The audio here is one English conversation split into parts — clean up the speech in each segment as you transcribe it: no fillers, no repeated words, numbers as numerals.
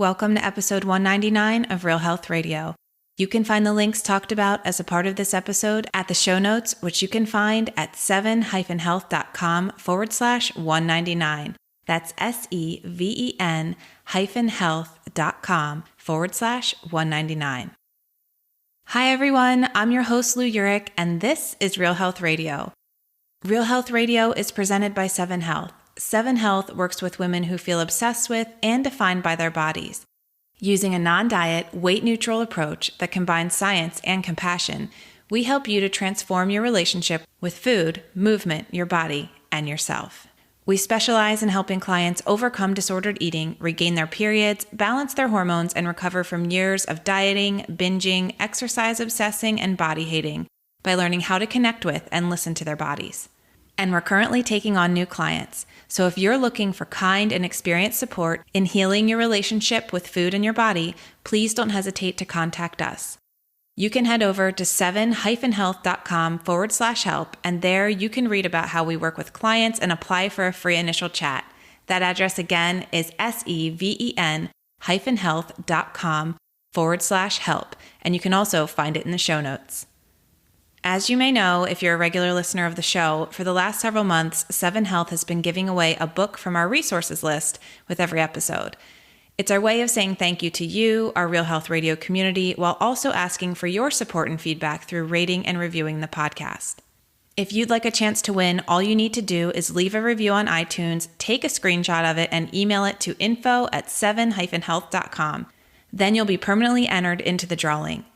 Welcome to episode 199 of Real Health Radio. You can find the links talked about as a part of this episode at the show notes, which you can find at 7-health.com/199. That's SEVEN-health.com/199. Hi everyone, I'm your host Lou Urich, and this is Real Health Radio. Real Health Radio is presented by 7 Health. 7 Health works with women who feel obsessed with and defined by their bodies. Using a non-diet, weight-neutral approach that combines science and compassion, we help you to transform your relationship with food, movement, your body, and yourself. We specialize in helping clients overcome disordered eating, regain their periods, balance their hormones, and recover from years of dieting, binging, exercise obsessing, and body hating by learning how to connect with and listen to their bodies. And we're currently taking on new clients. So if you're looking for kind and experienced support in healing your relationship with food and your body, please don't hesitate to contact us. You can head over to 7-health.com/help, and there you can read about how we work with clients and apply for a free initial chat. That address again is SEVEN-health.com/help, and you can also find it in the show notes. As you may know, if you're a regular listener of the show, for the last several months, 7 Health has been giving away a book from our resources list with every episode. It's our way of saying thank you to you, our Real Health Radio community, while also asking for your support and feedback through rating and reviewing the podcast. If you'd like a chance to win, all you need to do is leave a review on iTunes, take a screenshot of it, and email it to info@7-health.com. Then you'll be permanently entered into the drawing.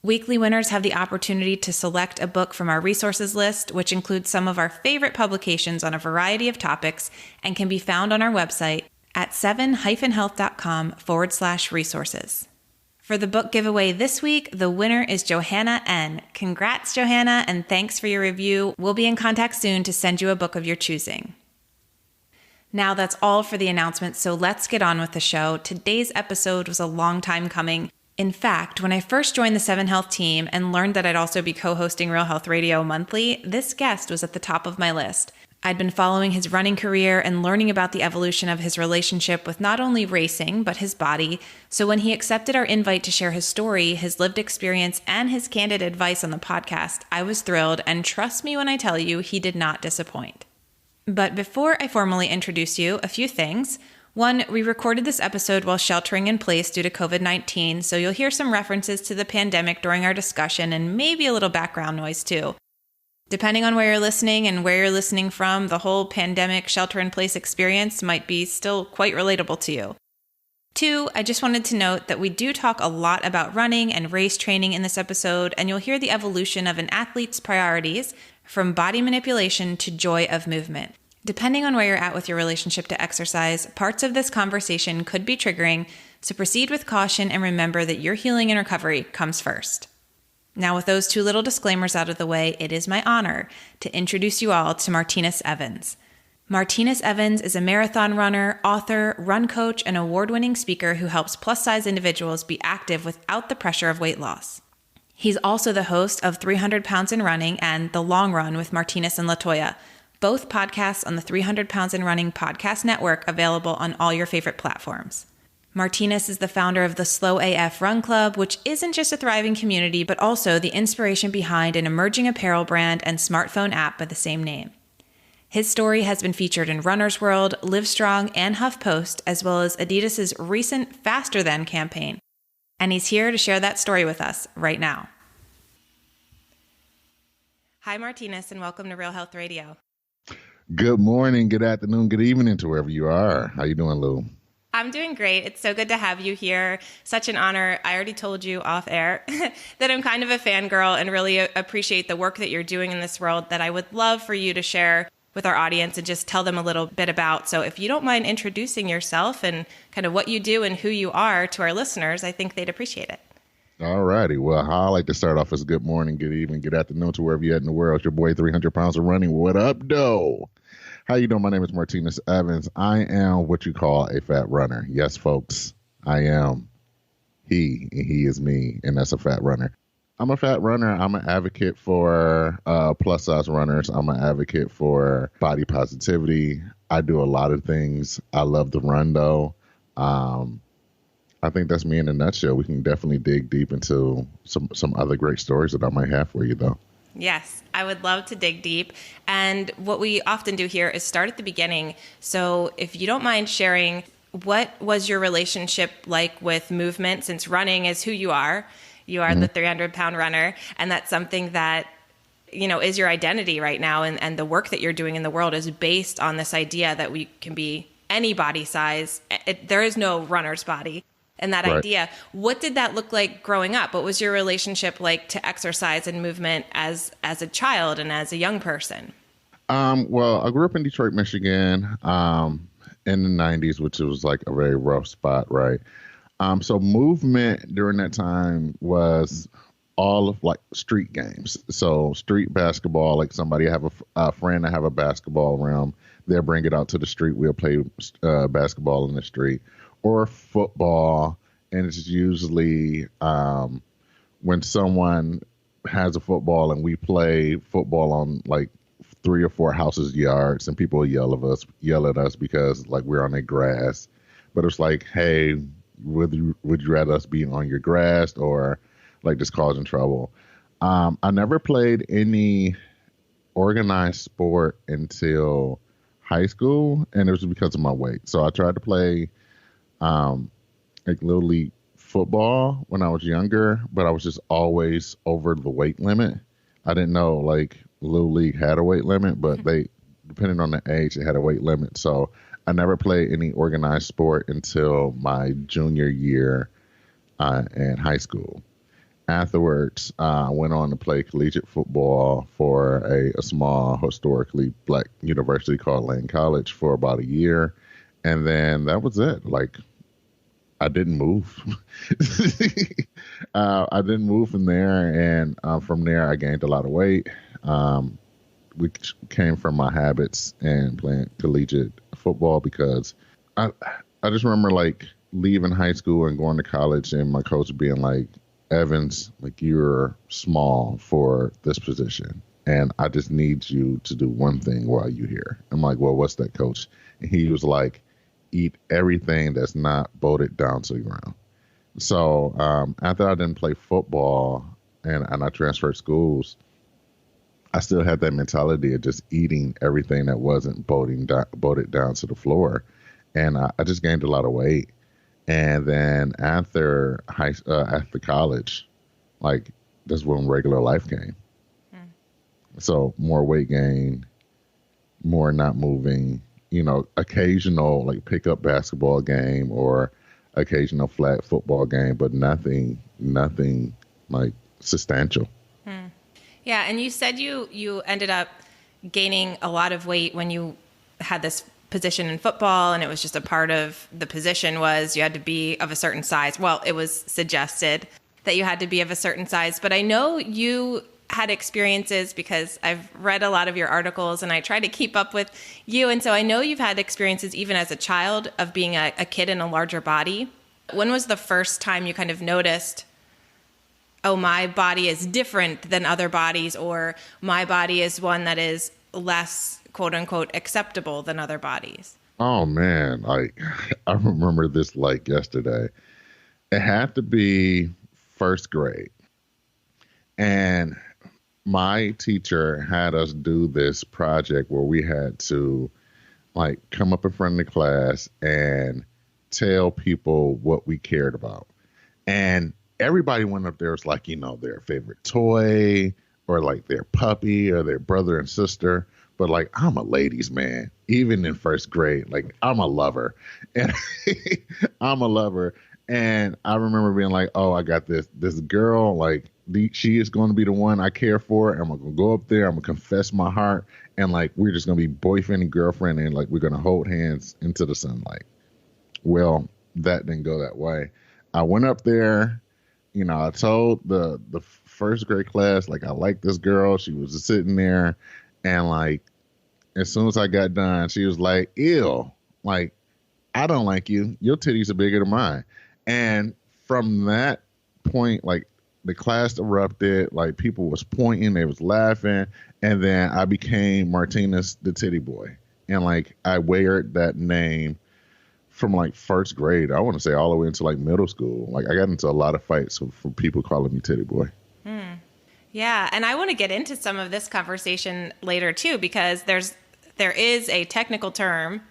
Weekly winners have the opportunity to select a book from our resources list, which includes some of our favorite publications on a variety of topics and can be found on our website at 7-health.com/resources. For the book giveaway this week, the winner is Johanna N. Congrats, Johanna, and thanks for your review. We'll be in contact soon to send you a book of your choosing. Now that's all for the announcements, so let's get on with the show. Today's episode was a long time coming. In fact, when I first joined the 7 Health team and learned that I'd also be co-hosting Real Health Radio monthly, this guest was at the top of my list. I'd been following his running career and learning about the evolution of his relationship with not only racing, but his body. So when he accepted our invite to share his story, his lived experience, and his candid advice on the podcast, I was thrilled, and trust me when I tell you, he did not disappoint. But before I formally introduce you, a few things. One, we recorded this episode while sheltering in place due to COVID-19, so you'll hear some references to the pandemic during our discussion and maybe a little background noise too. Depending on where you're listening and where you're listening from, the whole pandemic shelter-in-place experience might be still quite relatable to you. Two, I just wanted to note that we do talk a lot about running and race training in this episode, and you'll hear the evolution of an athlete's priorities from body manipulation to joy of movement. Depending on where you're at with your relationship to exercise, parts of this conversation could be triggering, so proceed with caution and remember that your healing and recovery comes first. Now, with those two little disclaimers out of the way, it is my honor to introduce you all to Martinus Evans. Martinus Evans is a marathon runner, author, run coach, and award-winning speaker who helps plus-size individuals be active without the pressure of weight loss. He's also the host of 300 Pounds in Running and The Long Run with Martinus and Latoya, both podcasts on the 300 Pounds in Running podcast network, available on all your favorite platforms. Martinus is the founder of the Slow AF Run Club, which isn't just a thriving community, but also the inspiration behind an emerging apparel brand and smartphone app by the same name. His story has been featured in Runner's World, LiveStrong, and HuffPost, as well as Adidas's recent Faster Than campaign. And he's here to share that story with us right now. Hi, Martinus, and welcome to Real Health Radio. Good morning, good afternoon, good evening to wherever you are. How you doing, Lou? I'm doing great. It's so good to have you here. Such an honor. I already told you off air that I'm kind of a fangirl and really appreciate the work that you're doing in this world that I would love for you to share with our audience and just tell them a little bit about. So if you don't mind introducing yourself and kind of what you do and who you are to our listeners, I think they'd appreciate it. All righty. Well, how I like to start off is good morning, good evening, good afternoon to wherever you're at in the world. It's your boy, 300 Pounds of Running. What up, doe? How you doing? My name is Martinus Evans. I am what you call a fat runner. Yes, folks, I am he, and he is me, and that's a fat runner. I'm a fat runner. I'm an advocate for plus size runners. I'm an advocate for body positivity. I do a lot of things. I love to run, though. I think that's me in a nutshell. We can definitely dig deep into some other great stories that I might have for you, though. Yes, I would love to dig deep. And what we often do here is start at the beginning. So if you don't mind sharing, what was your relationship like with movement, since running is who you are? You are the 300-pound runner, and that's something that, you know, is your identity right now. And the work that you're doing in the world is based on this idea that we can be any body size. There is no runner's body. And that Right. idea, what did that look like growing up? What was your relationship like to exercise and movement as a child and as a young person? Well, I grew up in Detroit, Michigan, in the 90s, which was like a very rough spot, right? So movement during that time was all of like street games. So street basketball, like somebody have a friend that have a basketball rim, they'll bring it out to the street. We'll play basketball in the street, or football. And it's usually when someone has a football and we play football on like 3 or 4 houses yards, and people yell at us because like we're on their grass. But it's like, hey, would you rather us be on your grass or like just causing trouble? I never played any organized sport until high school, and it was because of my weight. So I tried to play like little league football when I was younger, but I was just always over the weight limit. I didn't know like little league had a weight limit, but they, depending on the age, it had a weight limit. So I never played any organized sport until my junior year in high school. Afterwards, I went on to play collegiate football for a small historically black university called Lane College for about a year. And then that was it. Like, I didn't move. I didn't move from there. And from there, I gained a lot of weight, which came from my habits and playing collegiate football, because I just remember like leaving high school and going to college and my coach being like, Evans, like, you're small for this position, and I just need you to do one thing while you're here. I'm like, well, what's that, coach? And he was like, eat everything that's not bolted down to the ground. So after I didn't play football and I transferred schools, I still had that mentality of just eating everything that wasn't bolted down to the floor. And I just gained a lot of weight. And then after college, like, that's when regular life came. So more weight gain, more not moving, occasional like pickup basketball game or occasional flag football game, but nothing like substantial. Yeah, and you said you ended up gaining a lot of weight when you had this position in football, and it was just a part of the position was you had to be of a certain size. Well, it was suggested that you had to be of a certain size, but I know you had experiences because I've read a lot of your articles and I try to keep up with you. And so I know you've had experiences even as a child of being a kid in a larger body. When was the first time you kind of noticed, oh, my body is different than other bodies, or my body is one that is less, quote unquote, acceptable than other bodies? Oh man, like I remember this like yesterday. It had to be first grade. And my teacher had us do this project where we had to like come up in front of the class and tell people what we cared about. And everybody went up there was like, their favorite toy or like their puppy or their brother and sister. But like, I'm a ladies' man, even in first grade. Like, I'm a lover, and I'm a lover. And I remember being like, oh, I got this girl, like, she is going to be the one I care for. And I'm going to go up there. I'm going to confess my heart. And like, we're just going to be boyfriend and girlfriend. And like, we're going to hold hands into the sunlight. Well, that didn't go that way. I went up there, I told the first grade class, like, I like this girl. She was just sitting there. And like, as soon as I got done, she was like, ew, like, I don't like you. Your titties are bigger than mine. And from that point, like, the class erupted, like, people was pointing, they was laughing. And then I became Martinus the titty boy. And like, I wear that name from like first grade, I want to say all the way into like middle school. Like I got into a lot of fights from people calling me titty boy. Yeah, and I want to get into some of this conversation later too, because there is a technical term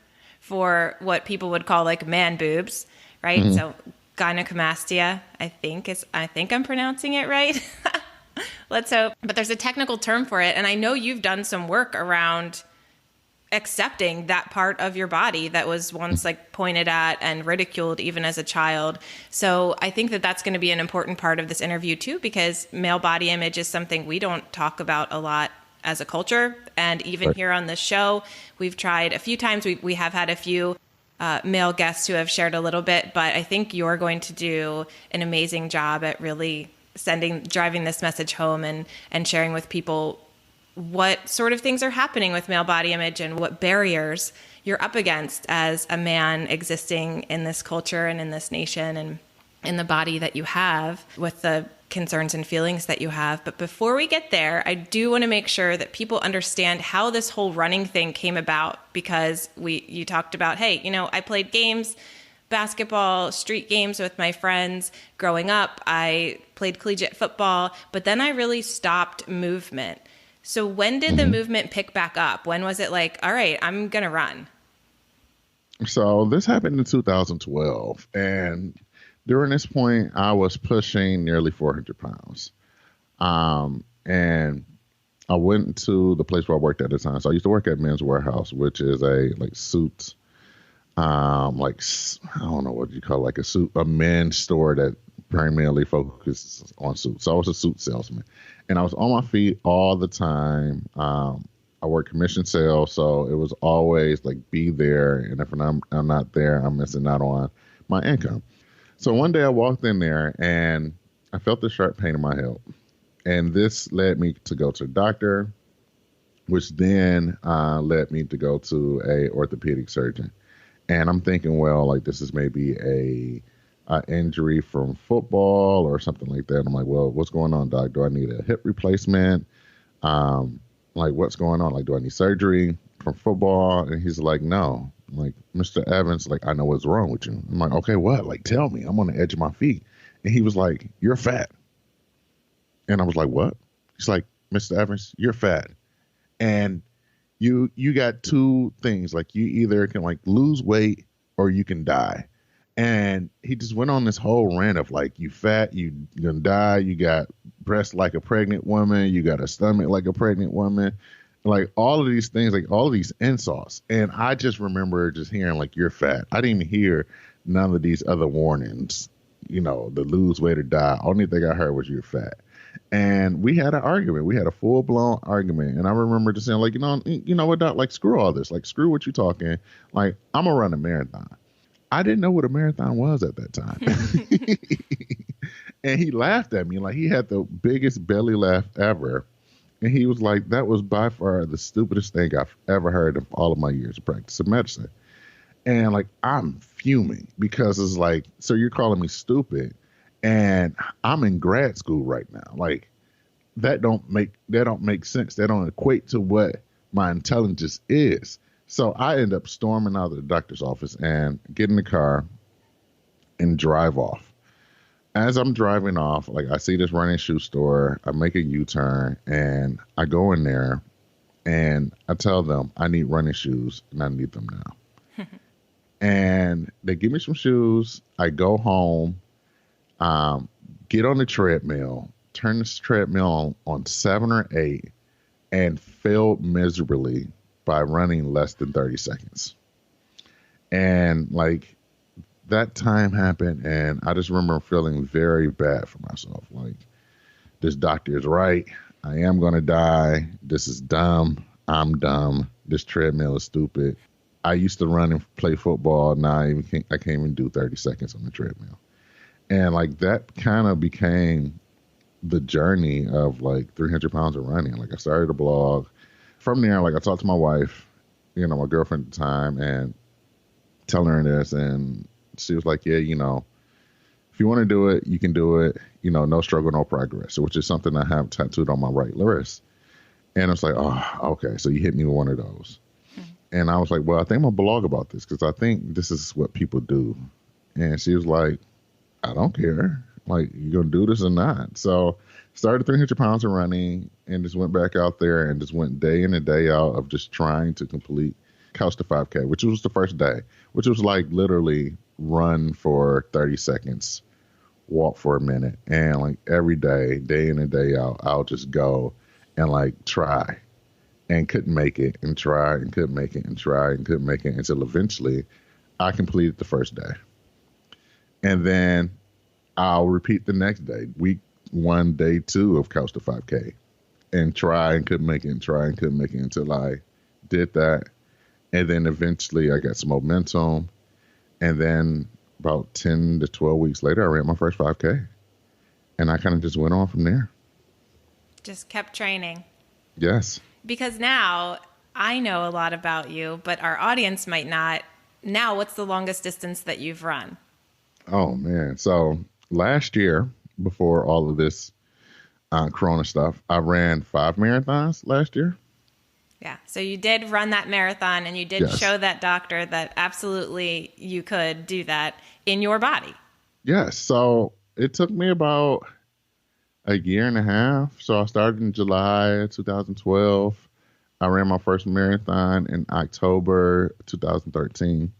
for what people would call like man boobs, right? Mm-hmm. So gynecomastia, I think I'm pronouncing it right. Let's hope. But there's a technical term for it, and I know you've done some work around accepting that part of your body that was once like pointed at and ridiculed even as a child. So I think that that's going to be an important part of this interview too, because male body image is something we don't talk about a lot as a culture. And even here on this show, we've tried a few times. We have had a few male guests who have shared a little bit, but I think you're going to do an amazing job at really driving this message home and sharing with people what sort of things are happening with male body image and what barriers you're up against as a man existing in this culture and in this nation and in the body that you have with the concerns and feelings that you have. But before we get there, I do want to make sure that people understand how this whole running thing came about, because you talked about, hey, I played games, basketball, street games with my friends growing up. I played collegiate football, but then I really stopped movement. So when did the movement pick back up? When was it like, all right, I'm going to run? So this happened in 2012. And during this point, I was pushing nearly 400 pounds. And I went to the place where I worked at the time. So I used to work at Men's Warehouse, which is a like suits, like, I don't know what you call it, like a men's store that primarily focuses on suits. So I was a suit salesman. And I was on my feet all the time. I worked commission sales, so it was always like be there. And if I'm not there, I'm missing out on my income. So one day I walked in there and I felt this sharp pain in my hip. And this led me to go to the doctor, which then led me to go to a orthopedic surgeon. And I'm thinking, well, like this is maybe a injury from football or something like that. I'm like, well, what's going on, doc? Do I need a hip replacement? Like, what's going on? Like, do I need surgery from football? And he's like, no. I'm like, Mr. Evans, like, I know what's wrong with you. I'm like, okay, what? Like, tell me. I'm on the edge of my feet. And he was like, you're fat. And I was like, what? He's like, Mr. Evans, you're fat. And you got two things. Like, you either can like lose weight or you can die. And he just went on this whole rant of like, you fat, you're gonna die, you got breasts like a pregnant woman, you got a stomach like a pregnant woman, like all of these things, like all of these insults. And I just remember just hearing like, you're fat. I didn't even hear none of these other warnings, the lose weight or die. Only thing I heard was you're fat. And we had an argument. We had a full blown argument. And I remember just saying like, you know what, doc, like screw all this, like screw what you talking. Like I'm gonna run a marathon. I didn't know what a marathon was at that time. And he laughed at me. Like he had the biggest belly laugh ever. And he was like, that was by far the stupidest thing I've ever heard of all of my years of practice of medicine. And like, I'm fuming because it's like, so you're calling me stupid and I'm in grad school right now. Like that don't make sense. That don't equate to what my intelligence is. So I end up storming out of the doctor's office and get in the car and drive off. As I'm driving off, like I see this running shoe store, I make a U-turn and I go in there and I tell them I need running shoes and I need them now. And they give me some shoes. I go home, get on the treadmill, turn this treadmill on 7 or 8 and failed miserably by running less than 30 seconds. And like that time happened and I just remember feeling very bad for myself. Like this doctor is right. I am going to die. This is dumb. I'm dumb. This treadmill is stupid. I used to run and play football. Now I can't even do 30 seconds on the treadmill. And like that kind of became the journey of like 300 pounds of running. Like I started a blog. From there, like I talked to my wife, my girlfriend at the time, and telling her this, and she was like, yeah, if you want to do it, you can do it. No struggle, no progress, which is something I have tattooed on my right wrist. And it's like, oh, okay. So you hit me with one of those. And I was like, well, I think I'm going to blog about this because I think this is what people do. And she was like, I don't care. Like, you going to do this or not? So started 300 pounds of running and just went back out there and just went day in and day out of just trying to complete Couch to 5K, which was the first day, which was like literally run for 30 seconds, walk for a minute. And like every day, day in and day out, I'll just go and like try and couldn't make it and try and couldn't make it and try and couldn't make it until eventually I completed the first day. And then I'll repeat the next day, week 1, day 2 of Couch to 5K, and try and couldn't make it and try and couldn't make it until I did that. And then eventually I got some momentum. And then about 10 to 12 weeks later, I ran my first 5K. And I kind of just went on from there. Just kept training. Yes. Because now I know a lot about you, but our audience might not. Now, what's the longest distance that you've run? Oh, man. So last year, before all of this Corona stuff, I ran 5 marathons last year. Yeah. So you did run that marathon and you did show that doctor that absolutely you could do that in your body. Yes. So it took me about a year and a half. So I started in July 2012. I ran my first marathon in October 2013.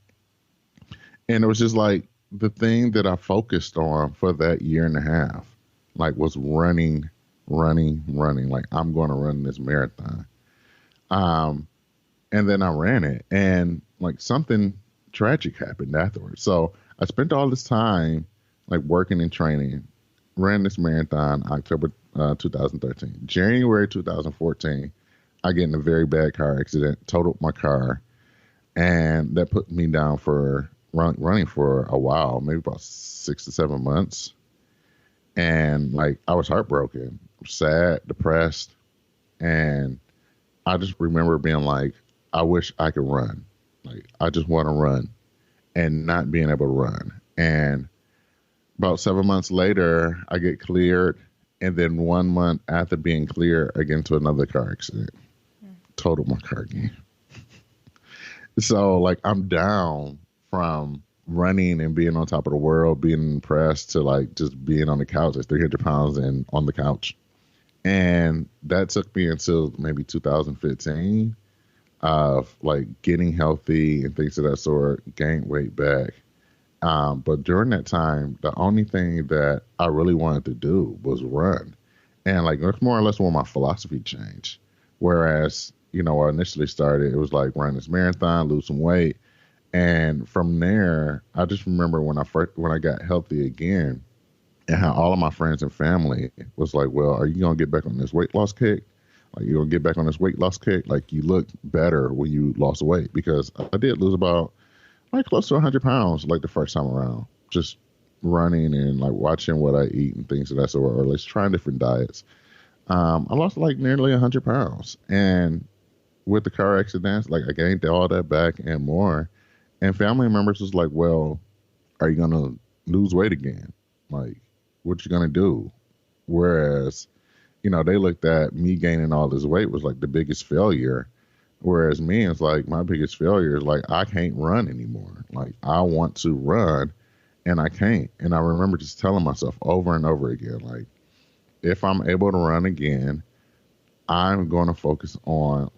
And it was just like the thing that I focused on for that year and a half, like was running. Like I'm going to run this marathon. And then I ran it and like something tragic happened afterwards. So I spent all this time like working and training, ran this marathon October 2013. January 2014, I get in a very bad car accident, totaled my car, and that put me down for running for a while, maybe about 6 to 7 months. And like I was heartbroken, sad, depressed, and I just remember being like, I wish I could run. Like, I just want to run and not being able to run. And about 7 months later, I get cleared. And then 1 month after being cleared, I get into another car accident. Totaled my car again. So, like, I'm down from running and being on top of the world, being impressed, to like just being on the couch at 300 pounds and on the couch. And that took me until maybe 2015 of like getting healthy and things of that sort, gained weight back. But during that time, the only thing that I really wanted to do was run. And like that's more or less where my philosophy changed. Whereas, you know, when I initially started, it was like run this marathon, lose some weight. And from there, I just remember when I got healthy again, and how all of my friends and family was like, well, are you going to get back on this weight loss kick? Like, you going to get back on this weight loss kick? Like, you look better when you lost weight. Because I did lose about, like, close to 100 pounds, like, the first time around. Just running and, like, watching what I eat and things of that sort, or at least trying different diets. I lost, like, nearly 100 pounds. And with the car accidents, like, I gained all that back and more. And family members was like, well, are you going to lose weight again? Like, what you gonna do? Whereas, you know, they looked at me gaining all this weight was like the biggest failure. Whereas me, it's like my biggest failure is like I can't run anymore. Like I want to run and I can't. And I remember just telling myself over and over again, like, if I'm able to run again, I'm going to focus on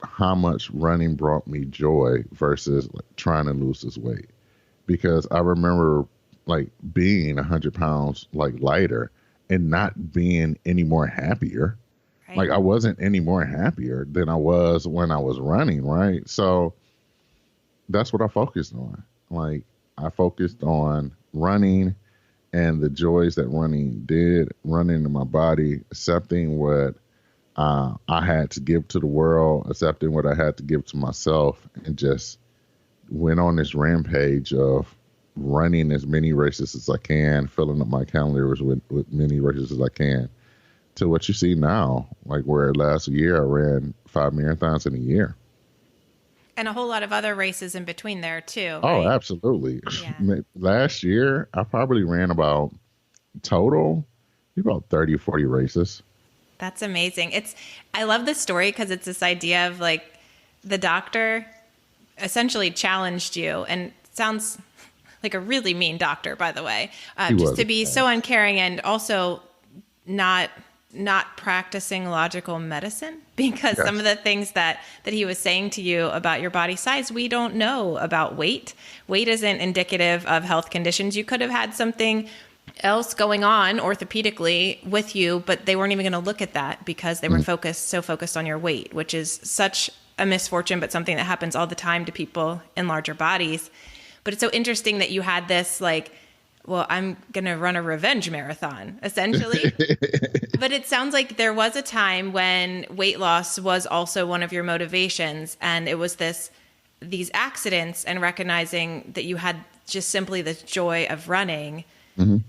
how much running brought me joy versus like trying to lose this weight. Because I remember like being 100 pounds like lighter and not being any more happier. Right. Like I wasn't any more happier than I was when I was running, right? So that's what I focused on. Like I focused on running and the joys that running did, running in my body, accepting what I had to give to the world, accepting what I had to give to myself, and just went on this rampage of running as many races as I can, filling up my calendars with many races as I can, to what you see now, like where last year I ran 5 marathons in a year. And a whole lot of other races in between there too. Oh, right? Absolutely. Yeah. Last year, I probably ran about 30 or 40 races. That's amazing. I love this story because it's this idea of like the doctor essentially challenged you, and sounds like a really mean doctor, by the way, to be so uncaring and also not practicing logical medicine, because some of the things that he was saying to you about your body size, we don't know about weight. Weight isn't indicative of health conditions. You could have had something else going on orthopedically with you, but they weren't even going to look at that because they were focused on your weight, which is such a misfortune, but something that happens all the time to people in larger bodies. But it's so interesting that you had this like, well, I'm going to run a revenge marathon, essentially. But it sounds like there was a time when weight loss was also one of your motivations. And it was these accidents and recognizing that you had just simply the joy of running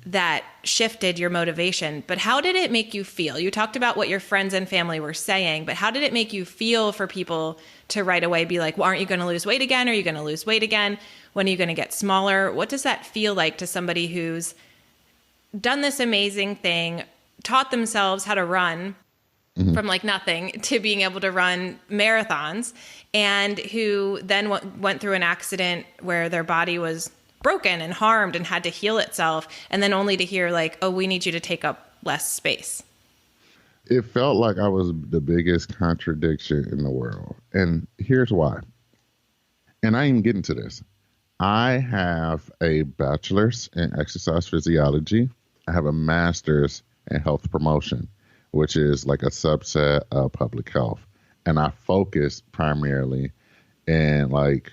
that shifted your motivation. But how did it make you feel? You talked about what your friends and family were saying, but how did it make you feel for people to right away be like, well, aren't you going to lose weight again? Are you going to lose weight again? When are you going to get smaller? What does that feel like to somebody who's done this amazing thing, taught themselves how to run from like nothing to being able to run marathons, and who then went through an accident where their body was broken and harmed and had to heal itself, and then only to hear like, oh, we need you to take up less space? It felt like I was the biggest contradiction in the world. And here's why. And I ain't even getting to this. I have a bachelor's in exercise physiology. I have a master's in health promotion, which is like a subset of public health. And I focus primarily in like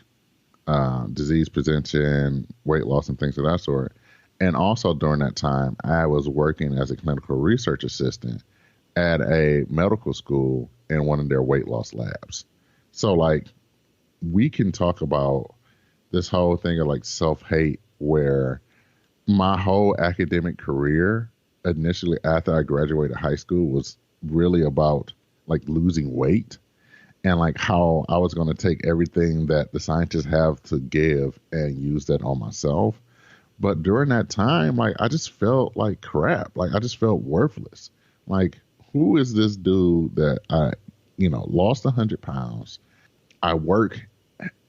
disease prevention, weight loss, and things of that sort. And also during that time, I was working as a clinical research assistant at a medical school in one of their weight loss labs. So like we can talk about this whole thing of like self-hate, where my whole academic career initially after I graduated high school was really about like losing weight and like how I was going to take everything that the scientists have to give and use that on myself. But during that time, like I just felt like crap. Like I just felt worthless. Like, who is this dude that I, lost 100 pounds? I work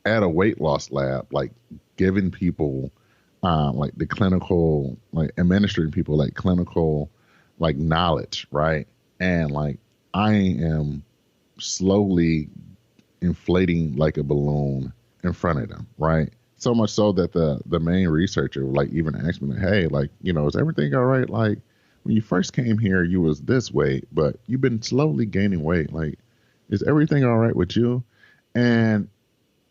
at a weight loss lab, like giving people like the clinical, like administering people like clinical, like knowledge, right? And like I am slowly inflating like a balloon in front of them, right? So much so that the main researcher like even asked me, hey, like, is everything all right? Like when you first came here, you was this weight, but you've been slowly gaining weight. Like, is everything all right with you? And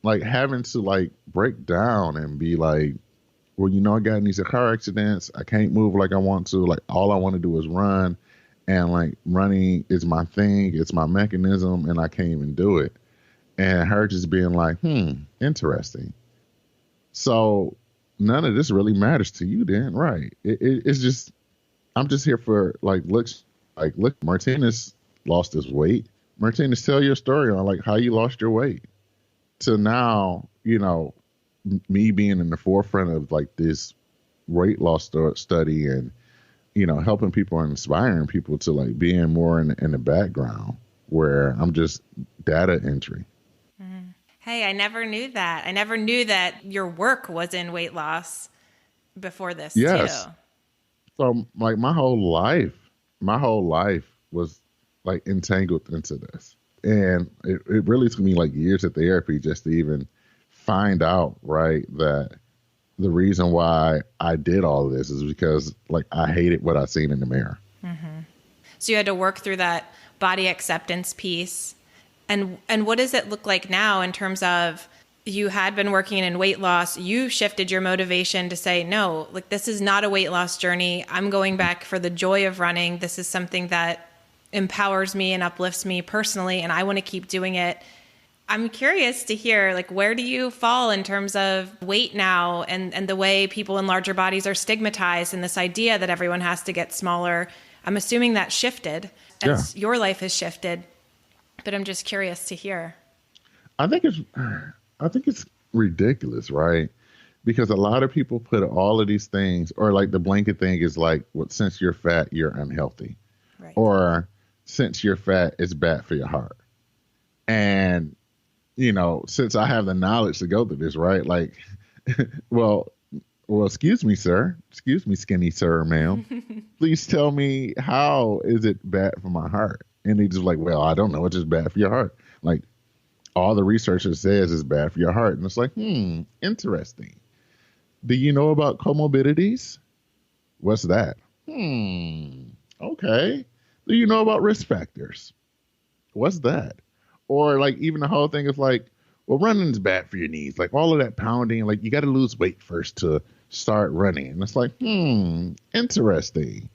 like having to like break down and be like, well, I got in these car accidents. I can't move like I want to. Like all I want to do is run. And like running is my thing. It's my mechanism and I can't even do it. And her just being like, interesting. So none of this really matters to you then, right? It's just, I'm just here for like, look, Martinus lost his weight. Martinus, tell your story on like how you lost your weight. To now, me being in the forefront of like this weight loss study and, helping people and inspiring people to like being more in the background where I'm just data entry. Hey, I never knew that. I never knew that your work was in weight loss before this too. So like my whole life was like entangled into this. And it really took me like years of therapy just to even find out, right, that the reason why I did all of this is because like I hated what I seen in the mirror. So you had to work through that body acceptance piece. And what does it look like now in terms of you had been working in weight loss, you shifted your motivation to say, no, like this is not a weight loss journey. I'm going back for the joy of running. This is something that empowers me and uplifts me personally, and I want to keep doing it. I'm curious to hear, like, where do you fall in terms of weight now and the way people in larger bodies are stigmatized and this idea that everyone has to get smaller? I'm assuming that shifted as your life has shifted, but I'm just curious to hear. I think it's ridiculous, right? Because a lot of people put all of these things, or like the blanket thing is like, well, since you're fat, you're unhealthy. Right. Or since you're fat, it's bad for your heart. And since I have the knowledge to go through this, right? Like, well, excuse me, sir. Excuse me, skinny sir, ma'am. Please tell me, how is it bad for my heart? And they just like, well, I don't know. It's just bad for your heart. Like, all the research says it's bad for your heart. And it's like, interesting. Do you know about comorbidities? What's that? Okay. Do you know about risk factors? What's that? Or like even the whole thing is like, well, running is bad for your knees. Like all of that pounding, like you got to lose weight first to start running. And it's like, interesting.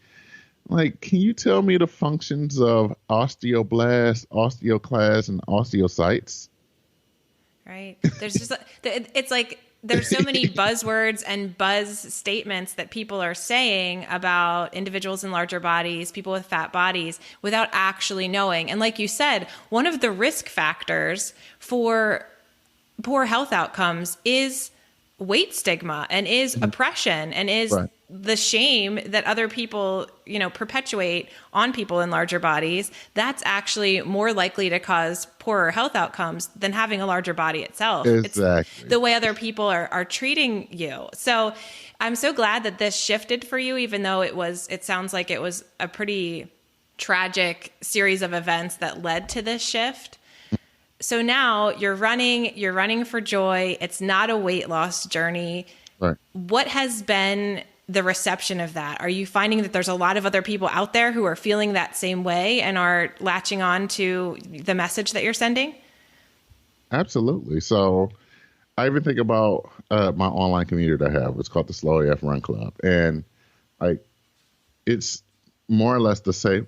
Like, can you tell me the functions of osteoblasts, osteoclasts, and osteocytes? Right. There's just, it's like, there's so many buzzwords and buzz statements that people are saying about individuals in larger bodies, people with fat bodies, without actually knowing. And like you said, one of the risk factors for poor health outcomes is weight stigma and is oppression and is the shame that other people, perpetuate on people in larger bodies. That's actually more likely to cause poorer health outcomes than having a larger body itself. Exactly. It's the way other people are treating you. So I'm so glad that this shifted for you, even though it sounds like it was a pretty tragic series of events that led to this shift. So now you're running for joy. It's not a weight loss journey. Right. What has been the reception of that? Are you finding that there's a lot of other people out there who are feeling that same way and are latching on to the message that you're sending? Absolutely. So I even think about my online community that I have. It's called the Slow AF Run Club. And like, it's more or less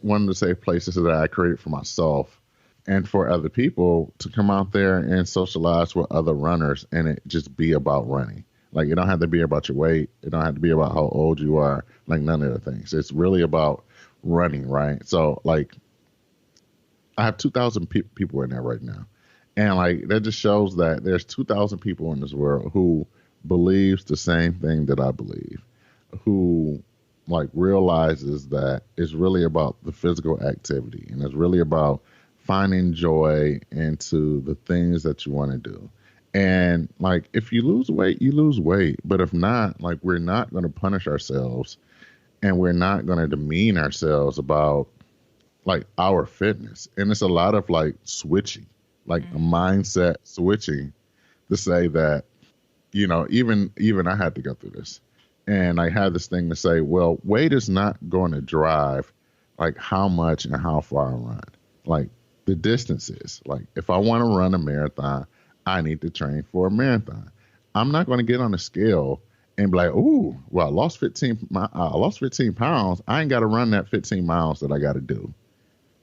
one of the safe places that I created for myself and for other people to come out there and socialize with other runners and it just be about running. Like, it don't have to be about your weight. It don't have to be about how old you are, like none of the things. It's really about running, right? So, like, I have 2,000 people in there right now. And, like, that just shows that there's 2,000 people in this world who believes the same thing that I believe, who, like, realizes that it's really about the physical activity and it's really about finding joy into the things that you want to do. And like, if you lose weight, you lose weight. But if not, like, we're not going to punish ourselves and we're not going to demean ourselves about like our fitness. And it's a lot of like switching, like a mindset switching to say that, even I had to go through this. And I had this thing to say, well, weight is not going to drive like how much and how far I run. Like, the distances. Like, if I want to run a marathon, I need to train for a marathon. I'm not going to get on a scale and be like, "Ooh, well, I lost 15 pounds. I ain't got to run that 15 miles that I got to do."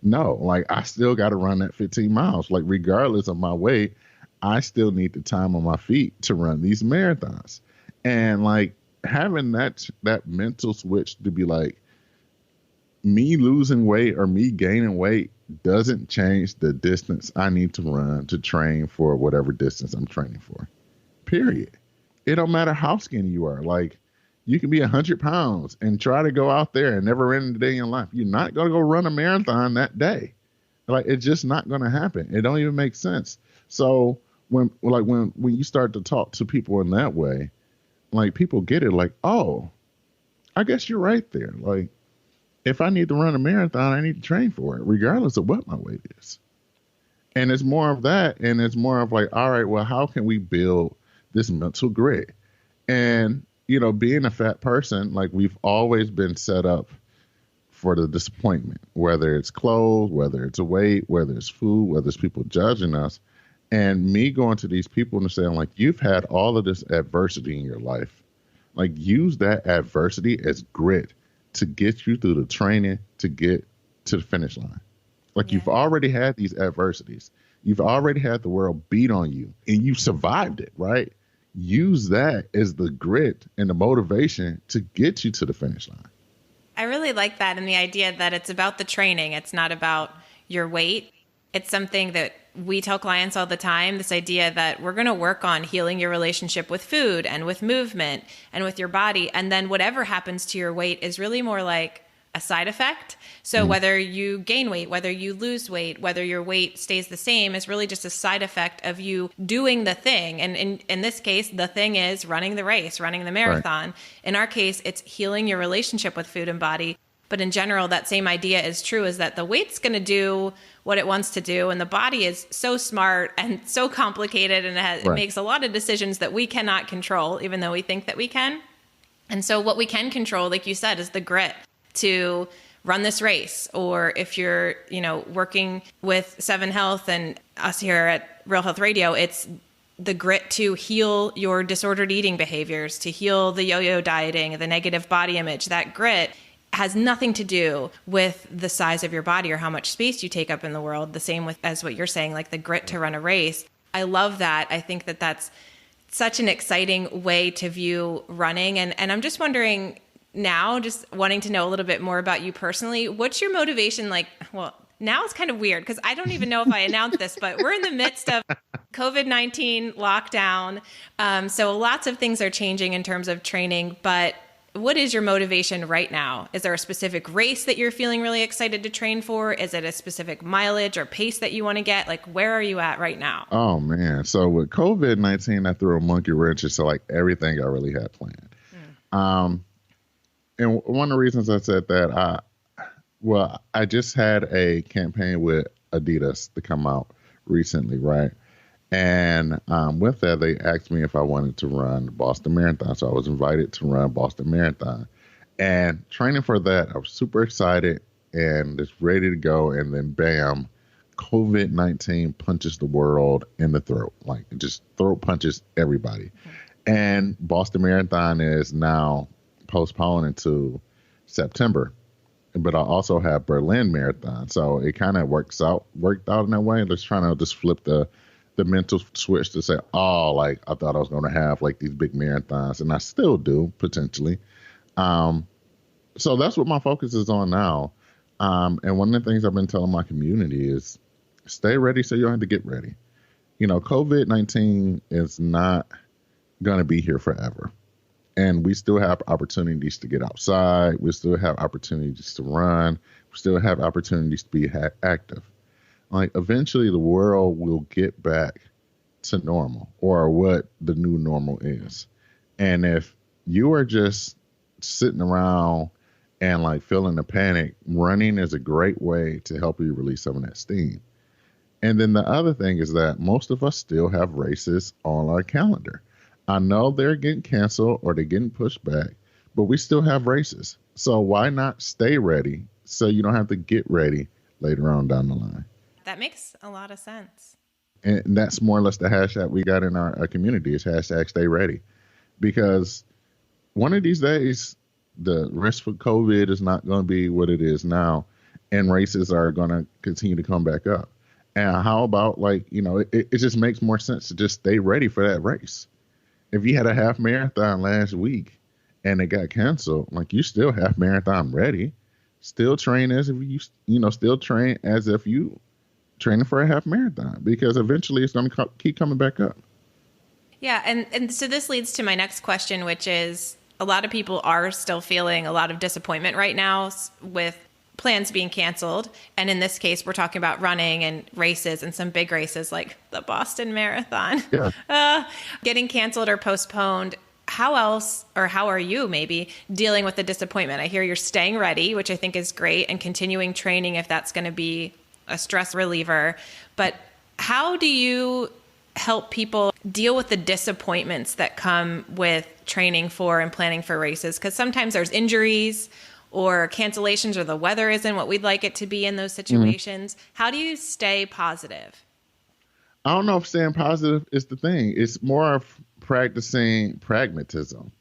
No, like, I still got to run that 15 miles. Like, regardless of my weight, I still need the time on my feet to run these marathons. And like, having that mental switch to be like, me losing weight or me gaining weight doesn't change the distance I need to run to train for whatever distance I'm training for. Period. It don't matter how skinny you are. Like, you can be 100 pounds and try to go out there and never run a day in your life. You're not going to go run a marathon that day. Like, it's just not going to happen. It don't even make sense. So when you start to talk to people in that way, like, people get it. Like, oh, I guess you're right there. Like, if I need to run a marathon, I need to train for it, regardless of what my weight is. And it's more of that. And it's more of like, all right, well, how can we build this mental grit? And, being a fat person, like, we've always been set up for the disappointment, whether it's clothes, whether it's weight, whether it's food, whether it's people judging us. And me going to these people and saying, like, you've had all of this adversity in your life. Like, use that adversity as grit to get you through the training to get to the finish line. Like, you've already had these adversities. You've already had the world beat on you and you survived it, right? Use that as the grit and the motivation to get you to the finish line. I really like that, and the idea that it's about the training. It's not about your weight. It's something that we tell clients all the time, this idea that we're going to work on healing your relationship with food and with movement and with your body. And then whatever happens to your weight is really more like a side effect. So whether you gain weight, whether you lose weight, whether your weight stays the same is really just a side effect of you doing the thing. And in this case, the thing is running the race, running the marathon. Right. In our case, it's healing your relationship with food and body. But in general, that same idea is true, is that the weight's going to do what it wants to do. And the body is so smart and so complicated, and it makes a lot of decisions that we cannot control, even though we think that we can. And so what we can control, like you said, is the grit to run this race. Or if you're, working with Seven Health and us here at Real Health Radio, it's the grit to heal your disordered eating behaviors, to heal the yo-yo dieting, the negative body image. That grit has nothing to do with the size of your body or how much space you take up in the world. The same as what you're saying, like the grit to run a race. I love that. I think that that's such an exciting way to view running. And I'm just wondering now, just wanting to know a little bit more about you personally. What's your motivation like? Well, now it's kind of weird because I don't even know if I announced this, but we're in the midst of COVID-19 lockdown. So lots of things are changing in terms of training, but what is your motivation right now? Is there a specific race that you're feeling really excited to train for? Is it a specific mileage or pace that you want to get? Like, where are you at right now? Oh, man. So with COVID-19, that threw a monkey wrench into like everything I really had planned. And one of the reasons I said that, I just had a campaign with Adidas to come out recently, right? And with that, they asked me if I wanted to run the Boston Marathon. So I was invited to run Boston Marathon. And training for that, I was super excited and just ready to go. And then, bam, COVID-19 punches the world in the throat. Like, it just throat punches everybody. And Boston Marathon is now postponed into September. But I also have Berlin Marathon. So it kind of worked out in that way. Just trying to just flip the mental switch to say, I thought I was going to have like these big marathons, and I still do potentially. So that's what my focus is on now. And one of the things I've been telling my community is stay ready so you don't have to get ready. COVID-19 is not going to be here forever. And we still have opportunities to get outside. We still have opportunities to run. We still have opportunities to be active. Like, eventually the world will get back to normal, or what the new normal is. And if you are just sitting around and like feeling the panic, running is a great way to help you release some of that steam. And then the other thing is that most of us still have races on our calendar. I know they're getting canceled or they're getting pushed back, but we still have races. So why not stay ready so you don't have to get ready later on down the line? That makes a lot of sense. And that's more or less the hashtag we got in our community is hashtag stay ready. Because one of these days, the risk for COVID is not going to be what it is now. And races are going to continue to come back up. And how about it just makes more sense to just stay ready for that race. If you had a half marathon last week and it got canceled, you still half marathon ready. Still train as if you training for a half marathon, because eventually it's going to keep coming back up. Yeah. And so this leads to my next question, which is a lot of people are still feeling a lot of disappointment right now with plans being canceled. And in this case, we're talking about running and races, and some big races like the Boston Marathon getting canceled or postponed. How else, or how are you maybe dealing with the disappointment? I hear you're staying ready, which I think is great, and continuing training if that's going to be a stress reliever. But how do you help people deal with the disappointments that come with training for and planning for races? Because sometimes there's injuries or cancellations, or the weather isn't what we'd like it to be in those situations. How do you stay positive? I don't know if staying positive is the thing. It's more of practicing pragmatism.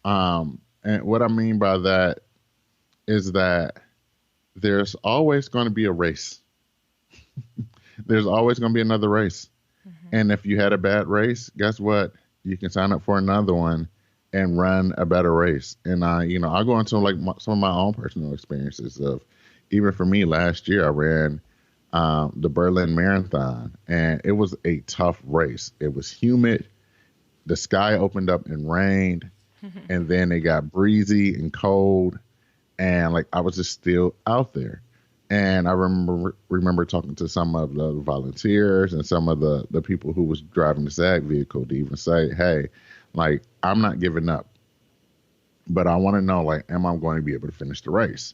And what I mean by that is that there's always going to be a race. There's always going to be another race. Mm-hmm. And if you had a bad race, guess what? You can sign up for another one and run a better race. And I go into some of my own personal experiences of, even for me last year, I ran the Berlin Marathon, and it was a tough race. It was humid. The sky opened up and rained, and then it got breezy and cold. and like I was just still out there. And I remember talking to some of the volunteers and some of the people who was driving the SAG vehicle to even say, hey, like I'm not giving up, but I want to know, like, am I going to be able to finish the race?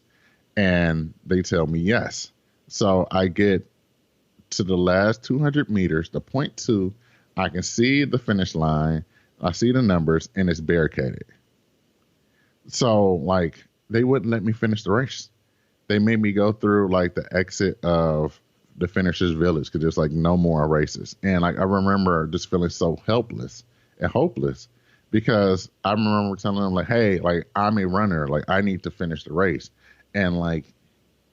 And they tell me yes. So I get to the last 200 meters, the point two, I can see the finish line. I see the numbers and it's barricaded. So like they wouldn't let me finish the race. They made me go through like the exit of the finishers village because there's like no more races. And like I remember just feeling so helpless and hopeless because I remember telling them like, hey, like I'm a runner, like I need to finish the race. And like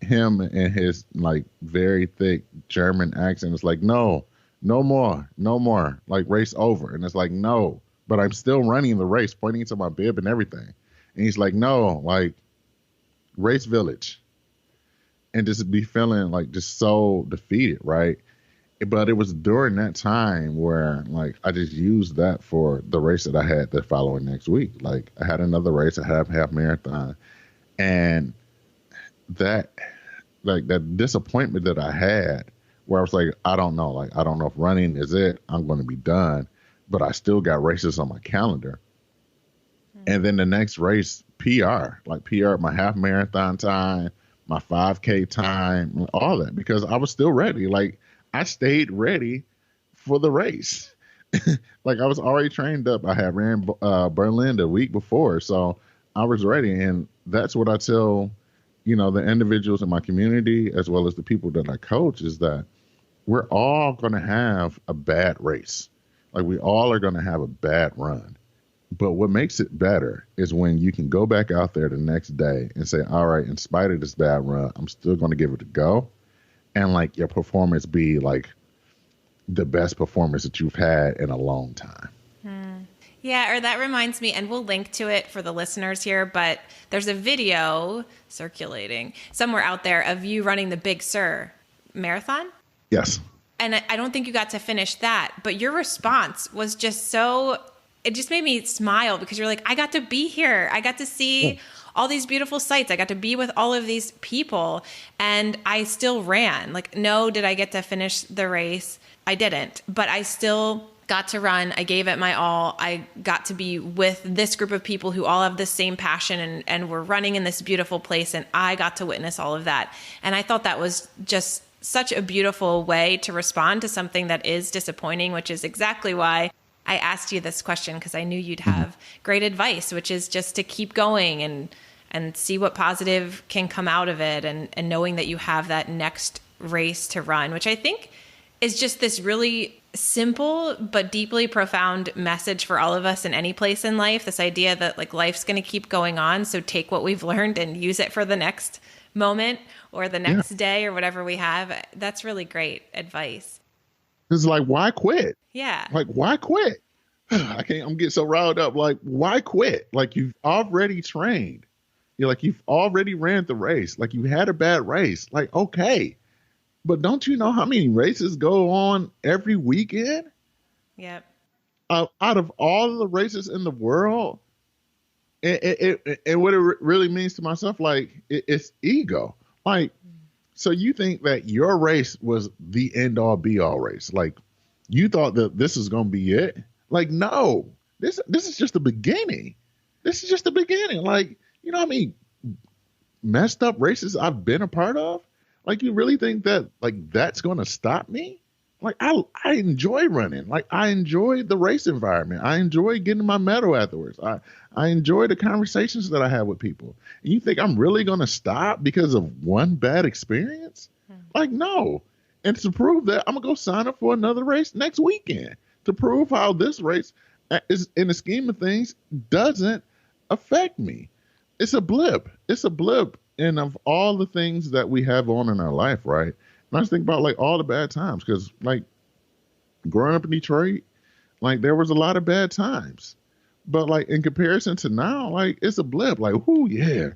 him and his like very thick German accent is like, no, no more, no more, like race over. And it's like, no, but I'm still running the race, pointing to my bib and everything. And he's like, no, like race village. And just be feeling like just so defeated, right? But it was during that time where like I just used that for the race that I had the following next week. Like I had another race, I had a half marathon, and that like that disappointment that I had where I was like, I don't know if running is it, I'm going to be done, but I still got races on my calendar. And then the next race, PR my half marathon time, my 5K time, all that, because I was still ready. Like I stayed ready for the race. Like I was already trained up. I had ran Berlin the week before, so I was ready. And that's what I tell, the individuals in my community, as well as the people that I coach, is that we're all going to have a bad race. Like we all are going to have a bad run. But what makes it better is when you can go back out there the next day and say, all right, in spite of this bad run, I'm still going to give it a go. And like your performance be like the best performance that you've had in a long time. Yeah, or that reminds me, and we'll link to it for the listeners here, but there's a video circulating somewhere out there of you running the Big Sur marathon. Yes. And I don't think you got to finish that, but your response was just so, it just made me smile because you're like, I got to be here. I got to see all these beautiful sights. I got to be with all of these people and I still ran. Like, no, did I get to finish the race? I didn't, but I still got to run. I gave it my all. I got to be with this group of people who all have the same passion and we're running in this beautiful place. And I got to witness all of that. And I thought that was just such a beautiful way to respond to something that is disappointing, which is exactly why I asked you this question, because I knew you'd have great advice, which is just to keep going and see what positive can come out of it. And knowing that you have that next race to run, which I think is just this really simple but deeply profound message for all of us in any place in life. This idea that like life's going to keep going on. So take what we've learned and use it for the next moment or the next day or whatever we have. That's really great advice. It's like, why quit? Yeah. Like, why quit? I'm getting so riled up. Like, why quit? Like, you've already trained. You're like, you've already ran the race. Like, you had a bad race. Like, okay. But don't you know how many races go on every weekend? Yep. Out of all of the races in the world, and what it really means to myself, like, it's ego. Like, so you think that your race was the end all be all race. Like, you thought that this is going to be it. Like, no, this is just the beginning. This is just the beginning. Like, you know what I mean? Messed up races I've been a part of. Like, you really think that like that's going to stop me? Like, I enjoy running. Like, I enjoy the race environment. I enjoy getting my medal afterwards. I enjoy the conversations that I have with people. And you think I'm really going to stop because of one bad experience? Like, no. And to prove that, I'm going to go sign up for another race next weekend to prove how this race is, in the scheme of things, doesn't affect me. It's a blip. It's a blip. And of all the things that we have on in our life, right? And I just think about like all the bad times, because like growing up in Detroit, like there was a lot of bad times, but like in comparison to now, like it's a blip. Like, whoo, yeah.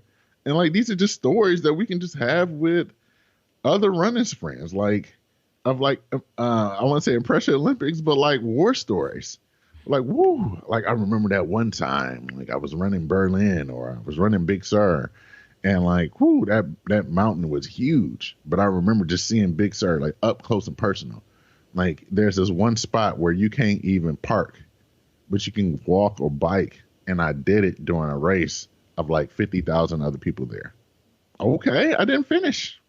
And like these are just stories that we can just have with other running friends, like of like I want to say Impression Olympics, but like war stories. Like, woo, like I remember that one time, like I was running Berlin or I was running Big Sur. And like, whoo, that mountain was huge. But I remember just seeing Big Sur like up close and personal. Like there's this one spot where you can't even park, but you can walk or bike. And I did it during a race of like 50,000 other people there. Okay, I didn't finish.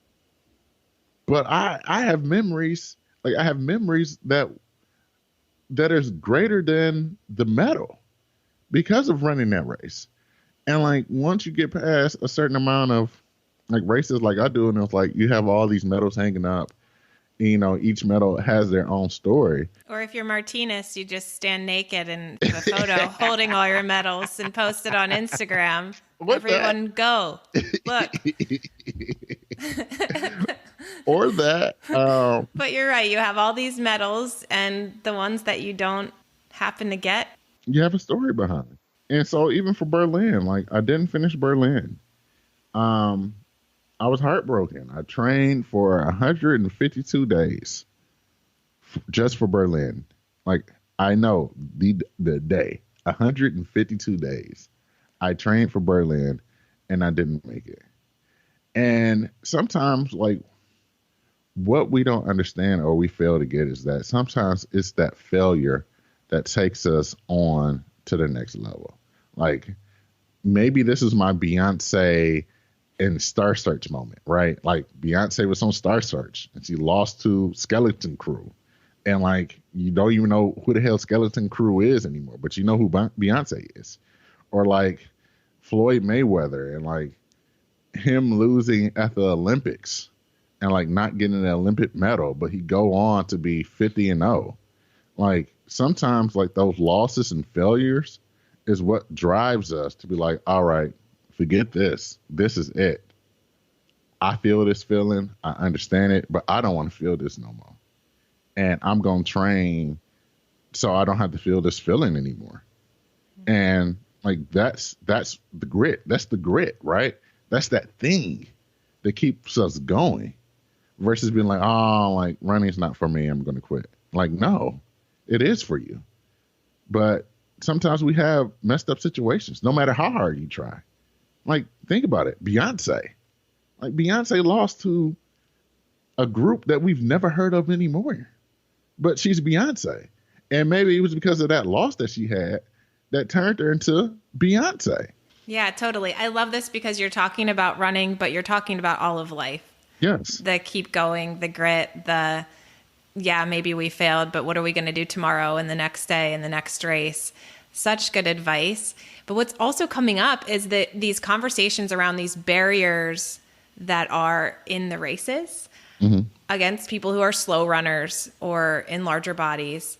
But I have memories, like I have memories that is greater than the medal because of running that race. And like once you get past a certain amount of like races like I do, and it's like you have all these medals hanging up, you know, each medal has their own story. Or if you're Martinus, you just stand naked in the photo holding all your medals and post it on Instagram. Everyone go. Look. Or that. But you're right. You have all these medals, and the ones that you don't happen to get, you have a story behind it. And so even for Berlin, like I didn't finish Berlin. I was heartbroken. I trained for 152 days just for Berlin. Like I know the day, 152 days. I trained for Berlin and I didn't make it. And sometimes like what we don't understand or we fail to get is that sometimes it's that failure that takes us on to the next level. Like maybe this is my Beyonce in Star Search moment, right? Like Beyonce was on Star Search and she lost to Skeleton Crew. And like, you don't even know who the hell Skeleton Crew is anymore, but you know who Beyonce is. Or like Floyd Mayweather and like him losing at the Olympics and like not getting an Olympic medal, but he go on to be 50-0. Like sometimes like those losses and failures is what drives us to be like, all right, forget this. This is it. I feel this feeling. I understand it, but I don't want to feel this no more. And I'm going to train so I don't have to feel this feeling anymore. Mm-hmm. And like, that's the grit. That's the grit, right? That's that thing that keeps us going versus being like, oh, like running's not for me. I'm going to quit. Like, no, it is for you. But sometimes we have messed up situations, no matter how hard you try. Like, think about it. Beyonce. Like, Beyonce lost to a group that we've never heard of anymore. But she's Beyonce. And maybe it was because of that loss that she had that turned her into Beyonce. Yeah, totally. I love this because you're talking about running, but you're talking about all of life. Yes. The keep going, the grit, yeah, maybe we failed, but what are we going to do tomorrow and the next day and the next race? Such good advice. But what's also coming up is that these conversations around these barriers that are in the races against people who are slow runners or in larger bodies.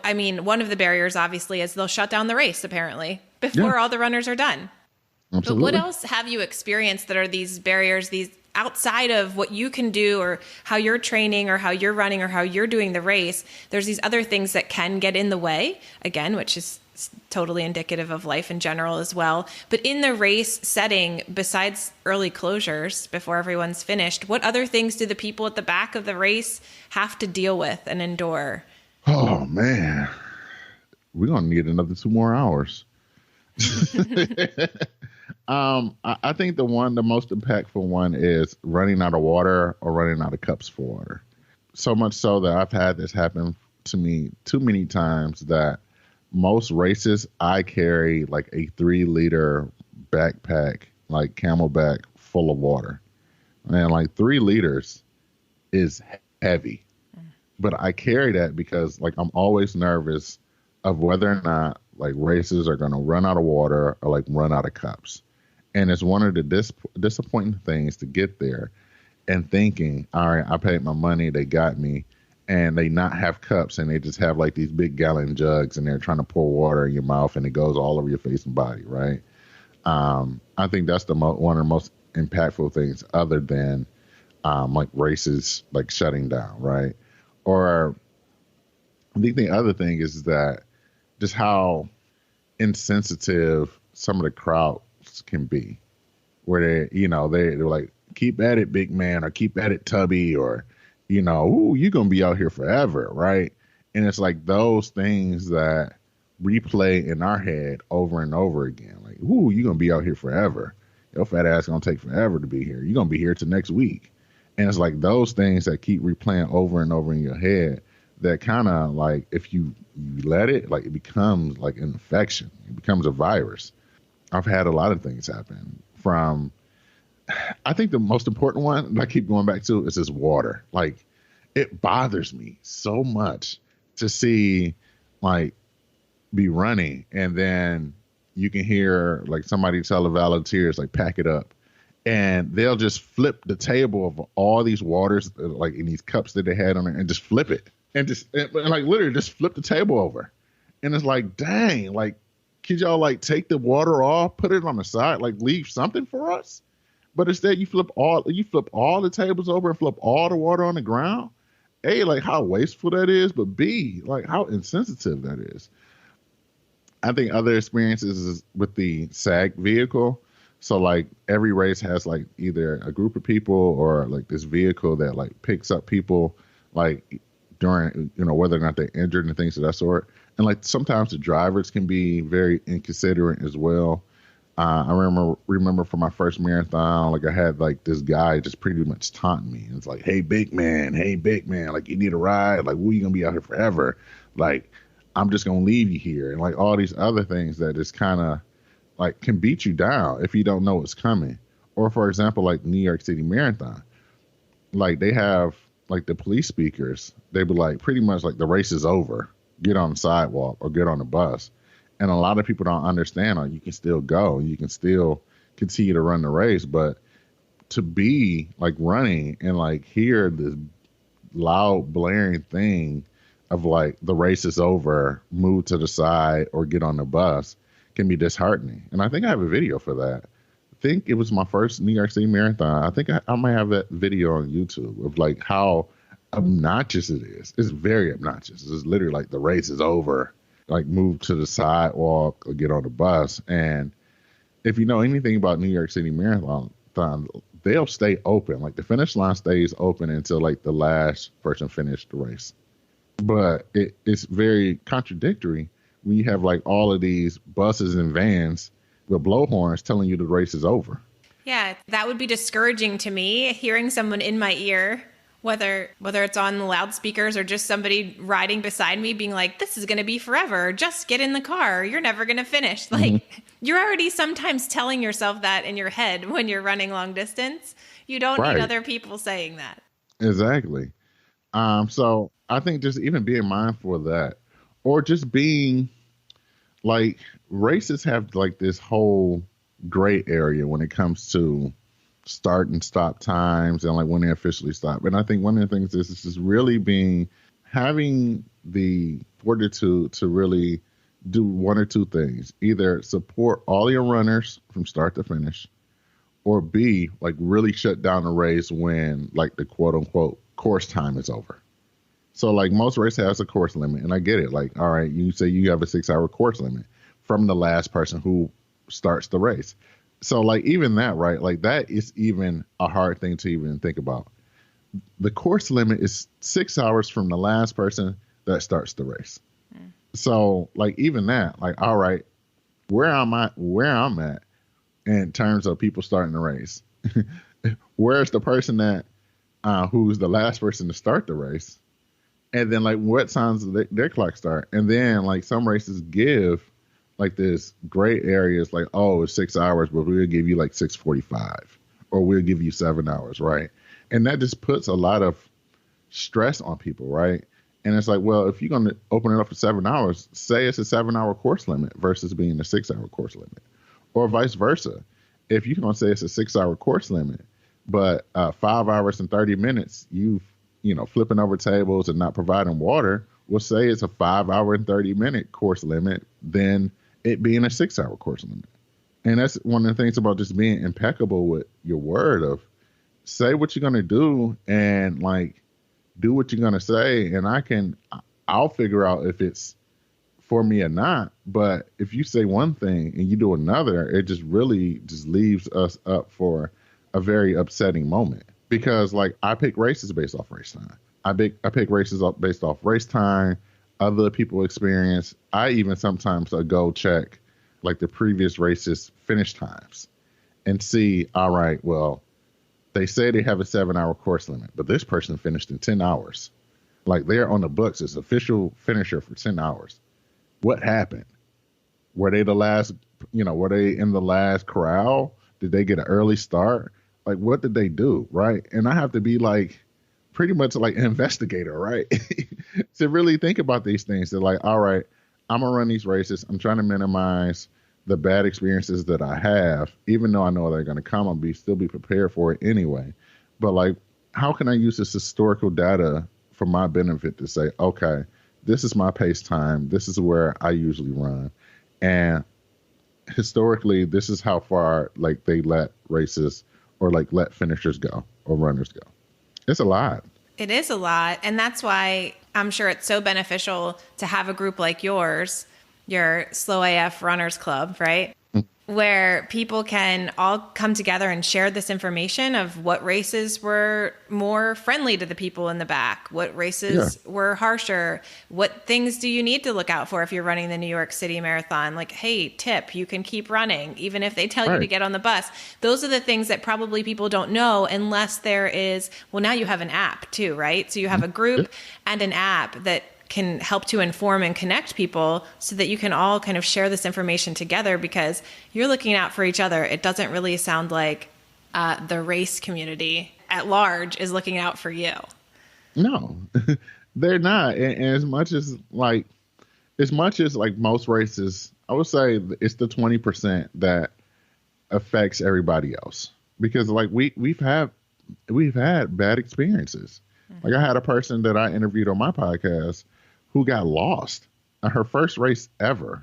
I mean, one of the barriers obviously is they'll shut down the race apparently before all the runners are done. Absolutely. But what else have you experienced that are these barriers, these outside of what you can do or how you're training or how you're running or how you're doing the race? There's these other things that can get in the way, again, which is totally indicative of life in general as well. But in the race setting, besides early closures before everyone's finished, what other things do the people at the back of the race have to deal with and endure? Oh, man. We're going to need another 2 more hours. I think the most impactful one is running out of water or running out of cups for water. So much so that I've had this happen to me too many times that most races I carry like a 3-liter backpack, like Camelback full of water. And like 3 liters is heavy. But I carry that because like I'm always nervous of whether or not like races are going to run out of water or like run out of cups. And it's one of the disappointing things to get there and thinking, all right, I paid my money, they got me, and they not have cups and they just have like these big gallon jugs and they're trying to pour water in your mouth and it goes all over your face and body, right? I think that's one of the most impactful things other than like races like shutting down, right? Or I think the other thing is that just how insensitive some of the crowds can be, where they're like, keep at it, big man, or keep at it, tubby, or ooh, you're gonna be out here forever, right? And it's like those things that replay in our head over and over again, like, ooh, you're gonna be out here forever. your fat ass gonna take forever to be here. You're gonna be here till next week. And it's like those things that keep replaying over and over in your head that kind of like, if you let it, like it becomes like an infection. It becomes a virus. I've had a lot of things happen from, I think the most important one that I keep going back to is this water. Like it bothers me so much to see like be running and then you can hear like somebody tell the volunteers like pack it up and they'll just flip the table of all these waters like in these cups that they had on it and just flip it and like literally just flip the table over. And it's like, dang, like could y'all like take the water off, put it on the side, like leave something for us? But instead you flip all the tables over and flip all the water on the ground. A, like how wasteful that is, but B, like how insensitive that is. I think other experiences is with the SAG vehicle. So like every race has like either a group of people or like this vehicle that like picks up people like during, whether or not they're injured and things of that sort. And like sometimes the drivers can be very inconsiderate as well. I remember for my first marathon, like I had like this guy just pretty much taunting me. It's like, hey, big man, like you need a ride. Like, we gonna be out here forever. Like, I'm just gonna leave you here. And like all these other things that is kind of like can beat you down if you don't know what's coming. Or for example, like New York City Marathon, like they have like the police speakers. They be like pretty much like the race is over. Get on the sidewalk or get on the bus. And a lot of people don't understand, like, you can still go, you can still continue to run the race, but to be like running and like hear this loud blaring thing of like the race is over, move to the side or get on the bus can be disheartening. And I think I have a video for that. I think it was my first New York City Marathon. I think I might have that video on YouTube of like how obnoxious it is. It's very obnoxious. It's literally like the race is over. Like move to the sidewalk or get on the bus. And if you know anything about New York City Marathon, they'll stay open. Like the finish line stays open until like the last person finished the race. But it's very contradictory when you have like all of these buses and vans with blowhorns telling you the race is over. Yeah, that would be discouraging to me, hearing someone in my ear, whether it's on the loudspeakers or just somebody riding beside me being like, this is going to be forever. Just get in the car. You're never going to finish. Like you're already sometimes telling yourself that in your head when you're running long distance. You don't need other people saying that. Exactly. So I think just even being mindful of that, or just being like, races have like this whole gray area when it comes to start and stop times and like when they officially stop. And I think one of the things is just really having the fortitude to really do one or two things: either support all your runners from start to finish, or B, like really shut down the race when like the quote unquote course time is over. So like most races has a course limit, and I get it. Like, all right, you say you have a 6-hour course limit from the last person who starts the race. So like even that, right? Like that is even a hard thing to even think about. The course limit is 6 hours from the last person that starts the race. So like even that, like, all right, where I'm at in terms of people starting the race. Where's the person that who's the last person to start the race? And then like what times their clock start? And then like some races give like this gray areas like, oh, it's 6 hours, but we'll give you like 6:45 or we'll give you 7 hours, right? And that just puts a lot of stress on people, right? And it's like, well, if you're going to open it up for 7 hours, say it's a 7-hour course limit versus being a 6-hour course limit, or vice versa. If you're going to say it's a 6-hour course limit, but 5 hours and 30 minutes, flipping over tables and not providing water, we'll say it's a 5-hour and 30-minute course limit, then it being a 6-hour course limit. And that's one of the things about just being impeccable with your word of say what you're going to do and like do what you're going to say. And I'll figure out if it's for me or not. But if you say one thing and you do another, it just really just leaves us up for a very upsetting moment. Because like I pick races based off race time. I pick races up based off race time, other people experience. I even sometimes go check like the previous races finish times. and see, all right, well, they say they have a 7-hour course limit, but this person finished in 10 hours. Like, they're on the books as official finisher for 10 hours. What happened? Were they were they in the last corral? Did they get an early start? Like, what did they do? Right. And I have to be like, pretty much like an investigator, right? To really think about these things. They're like, all right, I'm going to run these races. I'm trying to minimize the bad experiences that I have, even though I know they're going to come. I'll still be prepared for it anyway. But like, how can I use this historical data for my benefit to say, okay, this is my pace time. This is where I usually run. And historically, this is how far like they let races or like let finishers go or runners go. It's a lot. It is a lot. And that's why I'm sure it's so beneficial to have a group like yours, your Slow AF Runners Club, right? Where people can all come together and share this information of what races were more friendly to the people in the back, what races were harsher, what things do you need to look out for if you're running the New York City Marathon? Like, hey, tip, you can keep running, even if they tell you to get on the bus. Those are the things that probably people don't know unless there is, well, now you have an app too, right? So you have a group and an app that can help to inform and connect people so that you can all kind of share this information together because you're looking out for each other. It doesn't really sound like the race community at large is looking out for you. No, they're not. And as much as like most races, I would say it's the 20% that affects everybody else because like we've had bad experiences. Like I had a person that I interviewed on my podcast who got lost. Her first race ever,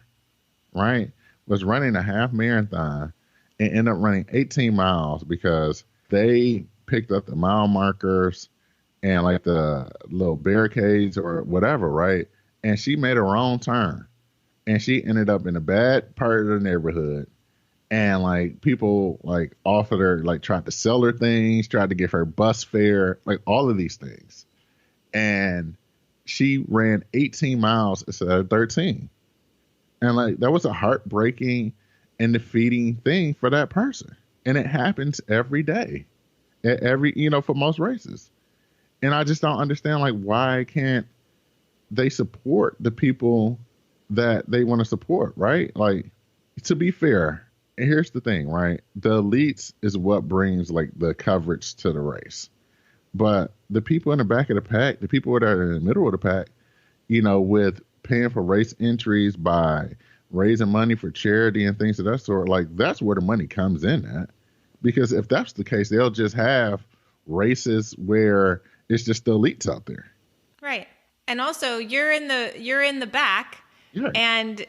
right, was running a half marathon and ended up running 18 miles because they picked up the mile markers and like the little barricades or whatever, right? And she made a wrong turn and she ended up in a bad part of the neighborhood. And like people like offered her, like tried to sell her things, tried to give her bus fare, like all of these things. And she ran 18 miles instead of 13. And like that was a heartbreaking and defeating thing for that person. And it happens every day at for most races. And I just don't understand, like, why can't they support the people that they want to support, right? Like, to be fair, here's the thing, right? The elites is what brings like the coverage to the race. But the people in the back of the pack, the people that are in the middle of the pack, with paying for race entries by raising money for charity and things of that sort, like that's where the money comes in at. Because if that's the case, they'll just have races where it's just the elites out there. Right. And also you're in the back and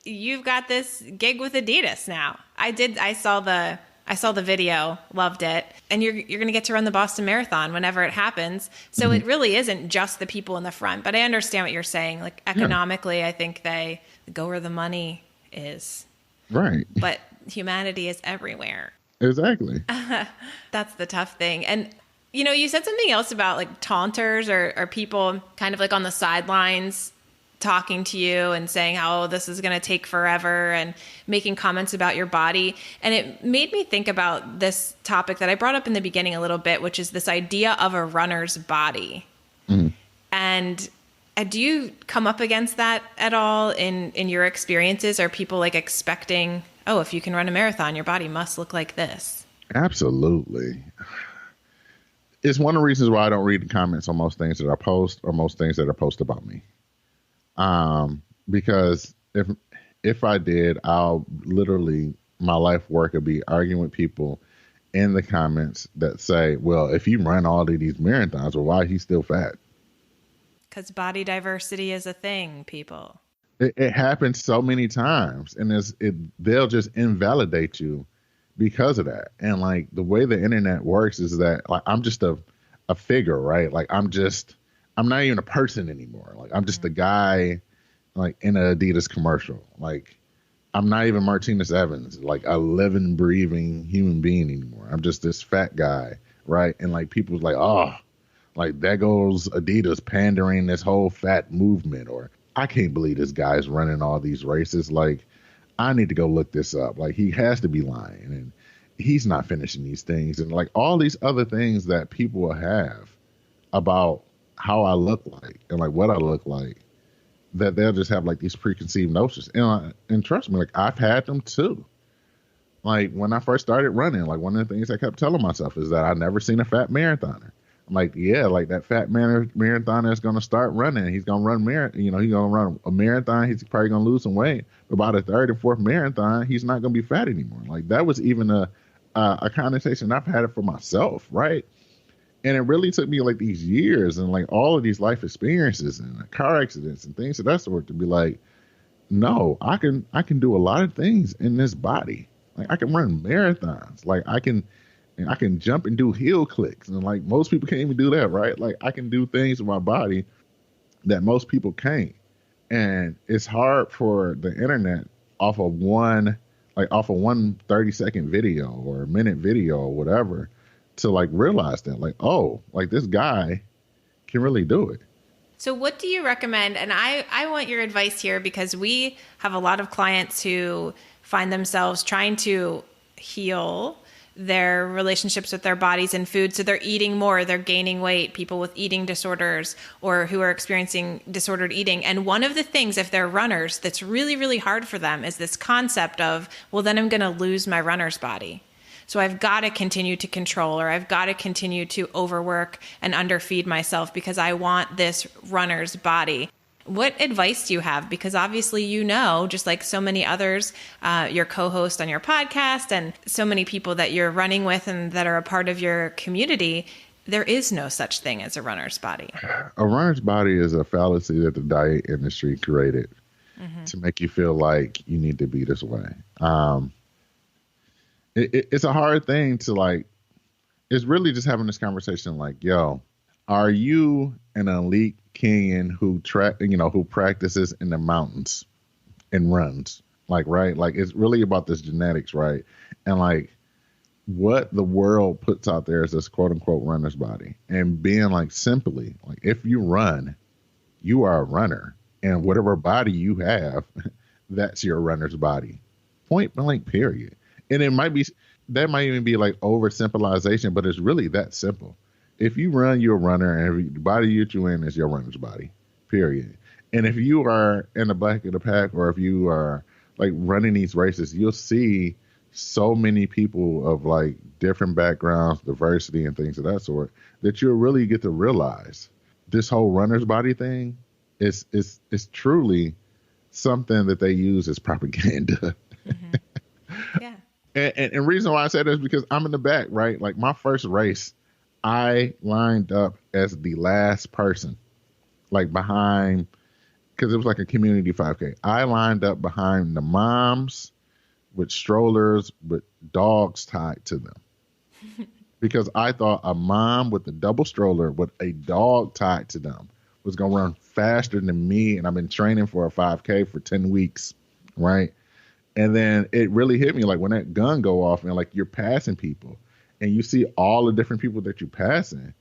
you've got this gig with Adidas now. I saw the video, loved it. And you're going to get to run the Boston Marathon whenever it happens. So it really isn't just the people in the front, but I understand what you're saying. Like economically, I think they go where the money is. Right. But humanity is everywhere. Exactly. That's the tough thing. And you said something else about like taunters or people kind of like on the sidelines talking to you and saying how this is going to take forever and making comments about your body. And it made me think about this topic that I brought up in the beginning a little bit, which is this idea of a runner's body. And do you come up against that at all in your experiences? Are people like expecting, oh, if you can run a marathon, your body must look like this? Absolutely. It's one of the reasons why I don't read the comments on most things that I post or most things that are posted about me. Because if I did, I'll literally, my life work would be arguing with people in the comments that say, well, if you run all of these marathons, well, why is he still fat? Because body diversity is a thing, people. It happens so many times, and they'll just invalidate you because of that. And like the way the internet works is that like I'm just a figure, right? Like I'm not even a person anymore. Like I'm just a guy like in an Adidas commercial. Like I'm not even Martinus Evans, like a living, breathing human being anymore. I'm just this fat guy, right? And like people's like, oh, like there goes Adidas pandering this whole fat movement, or I can't believe this guy's running all these races. Like I need to go look this up. Like he has to be lying. And he's not finishing these things. And like all these other things that people will have about how I look like and like what I look like, that they'll just have like these preconceived notions. And trust me, like I've had them too. Like when I first started running, like one of the things I kept telling myself is that I never seen a fat marathoner. I'm like, yeah, like that fat marathoner is going to start running. He's going to run he's going to run a marathon. He's probably going to lose some weight. But by the third and fourth marathon, he's not going to be fat anymore. Like that was even a conversation I've had it for myself, right? And it really took me like these years and like all of these life experiences and car accidents and things of that sort to be like, no, I can do a lot of things in this body. Like I can run marathons. Like I can jump and do heel clicks. And like most people can't even do that, right? Like I can do things with my body that most people can't. And it's hard for the internet off of one 30-second video or a minute video or whatever to like realize that like, oh, like this guy can really do it. So what do you recommend? And I want your advice here because we have a lot of clients who find themselves trying to heal their relationships with their bodies and food. So they're eating more, they're gaining weight, people with eating disorders or who are experiencing disordered eating. And one of the things, if they're runners, that's really, really hard for them is this concept of, well, then I'm going to lose my runner's body. So I've got to continue to control, or I've got to continue to overwork and underfeed myself because I want this runner's body. What advice do you have? Because obviously, just like so many others, your co-host on your podcast and so many people that you're running with and that are a part of your community, there is no such thing as a runner's body. A runner's body is a fallacy that the diet industry created to make you feel like you need to be this way. It's a hard thing to like, it's really just having this conversation like, yo, are you an elite Kenyan who practices in the mountains and runs? Like, right? Like it's really about this genetics, right? And like what the world puts out there is this quote unquote runner's body. And being like simply, like if you run, you are a runner. And whatever body you have, that's your runner's body. Point blank, period. And it might even be like oversimplification, but it's really that simple. If you run, you're a runner, and every body you're in is your runner's body, period. And if you are in the back of the pack, or if you are like running these races, you'll see so many people of like different backgrounds, diversity, and things of that sort, that you'll really get to realize this whole runner's body thing is truly something that they use as propaganda. Yeah. And the reason why I said that is because I'm in the back, right? Like my first race, I lined up as the last person, like behind, because it was like a community 5K. I lined up behind the moms with strollers with dogs tied to them. Because I thought a mom with a double stroller with a dog tied to them was going to run faster than me. And I've been training for a 5K for 10 weeks, right? And then it really hit me like when that gun go off and like you're passing people and you see all the different people that you're passing,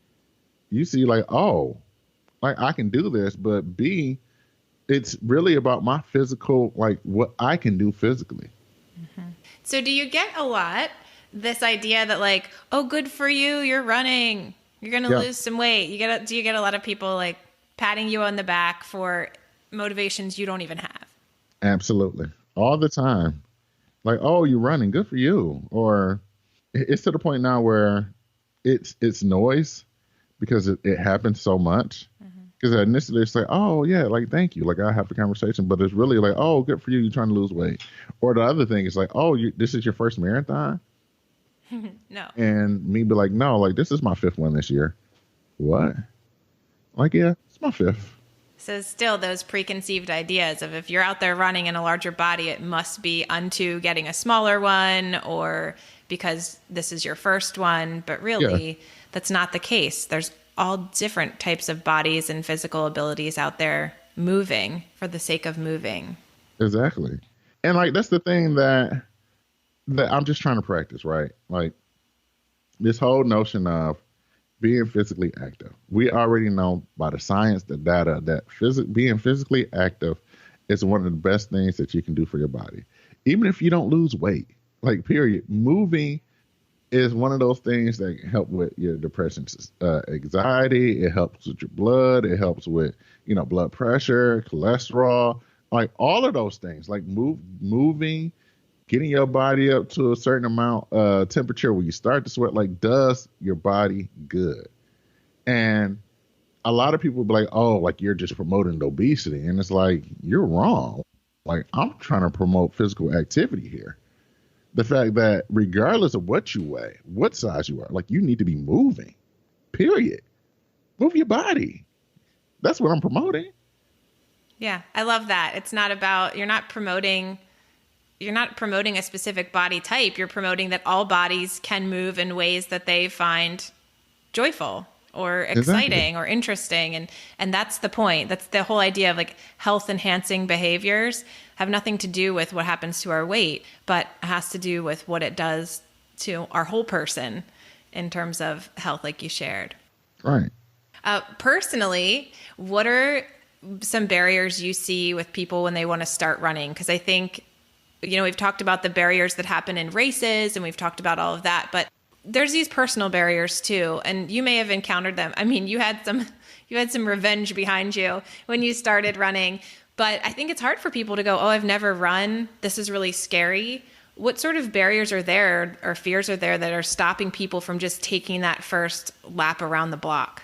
you see like, oh, like I can do this, but B, it's really about my physical, like what I can do physically. So do you get a lot this idea that like, oh, good for you, you're running, you're going to lose some weight. Do you get a lot of people like patting you on the back for motivations you don't even have? Absolutely. All the time. Like, oh, you're running, good for you. Or it's to the point now where it's noise because it happens so much. Because initially it's like, oh yeah, like thank you, like I have the conversation, but it's really like, oh, good for you, you're trying to lose weight. Or the other thing is like, oh, this is your first marathon? No. And me be like, no, like this is my 5th one this year. What? Like, yeah, it's my 5th. So still those preconceived ideas of if you're out there running in a larger body, it must be unto getting a smaller one or because this is your first one. But really, that's not the case. There's all different types of bodies and physical abilities out there moving for the sake of moving. Exactly. And like, that's the thing that I'm just trying to practice, right? Like this whole notion of being physically active. We already know by the science, the data, that being physically active is one of the best things that you can do for your body. Even if you don't lose weight, like period, moving is one of those things that help with your depression, anxiety. It helps with your blood. It helps with, blood pressure, cholesterol, like all of those things, like moving, getting your body up to a certain amount temperature when you start to sweat, like does your body good. And a lot of people be like, oh, like you're just promoting obesity. And it's like, you're wrong. Like I'm trying to promote physical activity here. The fact that regardless of what you weigh, what size you are, like you need to be moving, period. Move your body. That's what I'm promoting. Yeah, I love that. It's not about, you're not promoting a specific body type. You're promoting that all bodies can move in ways that they find joyful or exciting or interesting. And that's the point. That's the whole idea of like health enhancing behaviors have nothing to do with what happens to our weight, but has to do with what it does to our whole person in terms of health, like you shared. Right. Personally, what are some barriers you see with people when they want to start running? Because I think, we've talked about the barriers that happen in races and we've talked about all of that, but there's these personal barriers too. And you may have encountered them. I mean, you had some revenge behind you when you started running, but I think it's hard for people to go, oh, I've never run. This is really scary. What sort of barriers are there or fears are there that are stopping people from just taking that first lap around the block?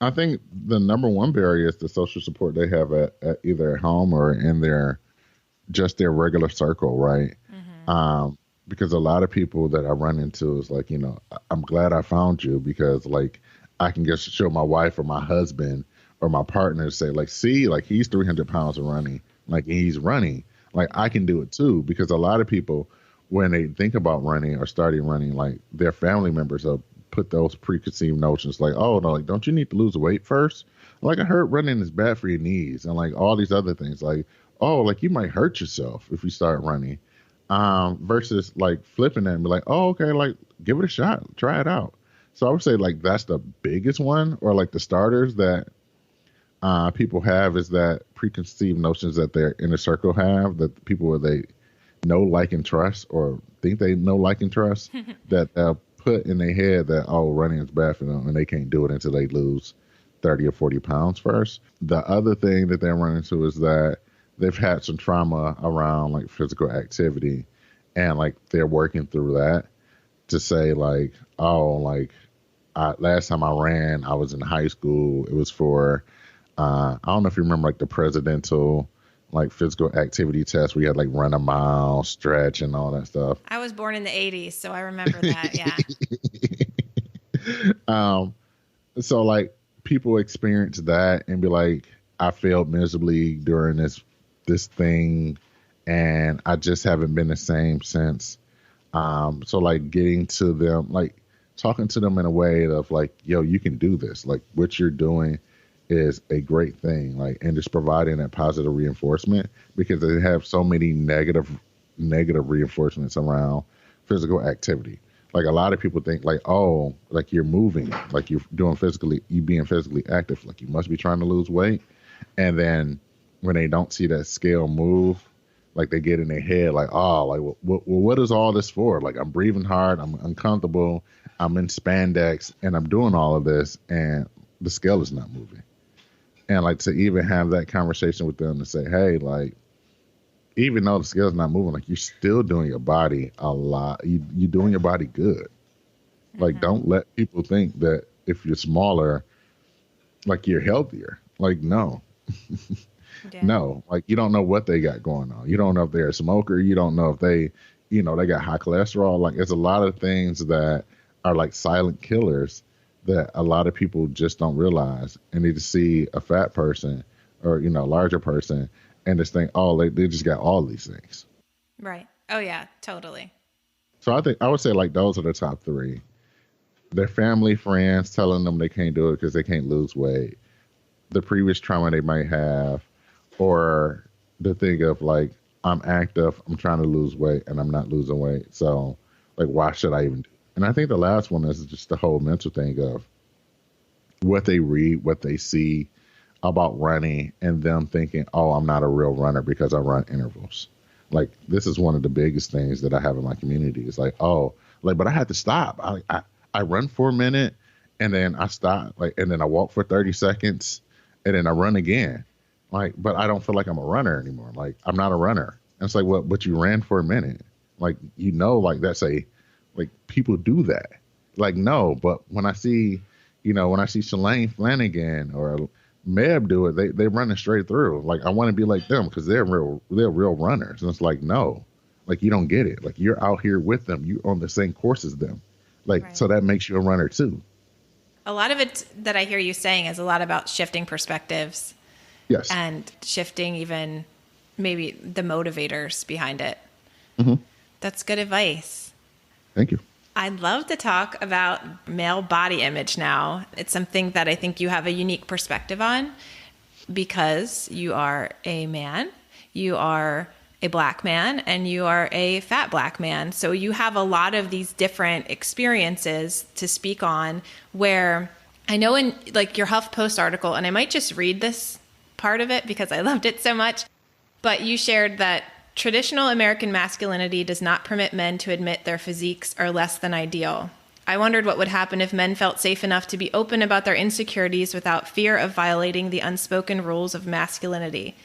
I think the number one barrier is the social support they have at either at home or in their regular circle, right? Mm-hmm. Because a lot of people that I run into is like, I'm glad I found you because like I can just show my wife or my husband or my partner say like, see, like he's 300 pounds of running, like he's running, like I can do it too. Because a lot of people, when they think about running or starting running, like their family members have put those preconceived notions like, oh no, like don't you need to lose weight first? Like I heard running is bad for your knees and like all these other things like, oh, like you might hurt yourself if you start running. Versus like flipping that and be like, oh, okay, like give it a shot, try it out. So I would say like that's the biggest one, or like the starters that people have is that preconceived notions that their inner circle have, that people where they know, like, and trust, or think they know, like, and trust, that they'll put in their head that, oh, running is bad for them and they can't do it until they lose 30 or 40 pounds first. The other thing that they're running into is that they've had some trauma around like physical activity and like they're working through that to say like, oh, like last time I ran, I was in high school. It was for, I don't know if you remember like the presidential like physical activity test where you had like run a mile, stretch and all that stuff. I was born in the 80s, so I remember that. Yeah. So like people experience that and be like, I failed miserably during this thing and I just haven't been the same since. So like getting to them, like talking to them in a way of like, yo, you can do this. Like what you're doing is a great thing. Like, and just providing that positive reinforcement because they have so many negative reinforcements around physical activity. Like a lot of people think like, oh, like you're moving, like you're being physically active. Like you must be trying to lose weight. And then when they don't see that scale move, like they get in their head like, oh, like what is all this for? Like I'm breathing hard, I'm uncomfortable, I'm in spandex, and I'm doing all of this, and the scale is not moving. And like to even have that conversation with them to say, hey, like even though the scale is not moving, like you're still doing your body a lot. You're doing your body good. Mm-hmm. Like don't let people think that if you're smaller, like you're healthier. Like no. Yeah. No, like you don't know what they got going on. You don't know if they're a smoker. You don't know if they got high cholesterol. Like it's a lot of things that are like silent killers that a lot of people just don't realize. And they just see a fat person or, a larger person and just think, oh, they just got all these things. Right. Oh yeah, totally. So I would say like those are the top three. Their family, friends telling them they can't do it because they can't lose weight. The previous trauma they might have, or the thing of like, I'm active, I'm trying to lose weight and I'm not losing weight. So like, why should I even do it? And I think the last one is just the whole mental thing of what they read, what they see about running and them thinking, oh, I'm not a real runner because I run intervals. Like this is one of the biggest things that I have in my community. It's like, oh, Like, but I had to stop. I run for a minute and then I stop, like, and then I walk for 30 seconds and then I run again. Like, but I don't feel like I'm a runner anymore. Like, I'm not a runner. And it's like, well, but you ran for a minute. Like, like that's like people do that. Like, no, but when I see, when I see Shalane Flanagan or Meb do it, they running straight through. Like, I want to be like them because they're real runners. And it's like, no, like, you don't get it. Like, you're out here with them. You're on the same course as them. Like, right. So that makes you a runner too. A lot of it that I hear you saying is a lot about shifting perspectives. Yes. And shifting even maybe the motivators behind it. Mm-hmm. That's good advice. Thank you. I'd love to talk about male body image now. It's something that I think you have a unique perspective on because you are a man, you are a Black man, and you are a fat Black man. So you have a lot of these different experiences to speak on where I know in like your HuffPost article, and I might just read this part of it because I loved it so much, but you shared that traditional American masculinity does not permit men to admit their physiques are less than ideal. I wondered what would happen if men felt safe enough to be open about their insecurities without fear of violating the unspoken rules of masculinity.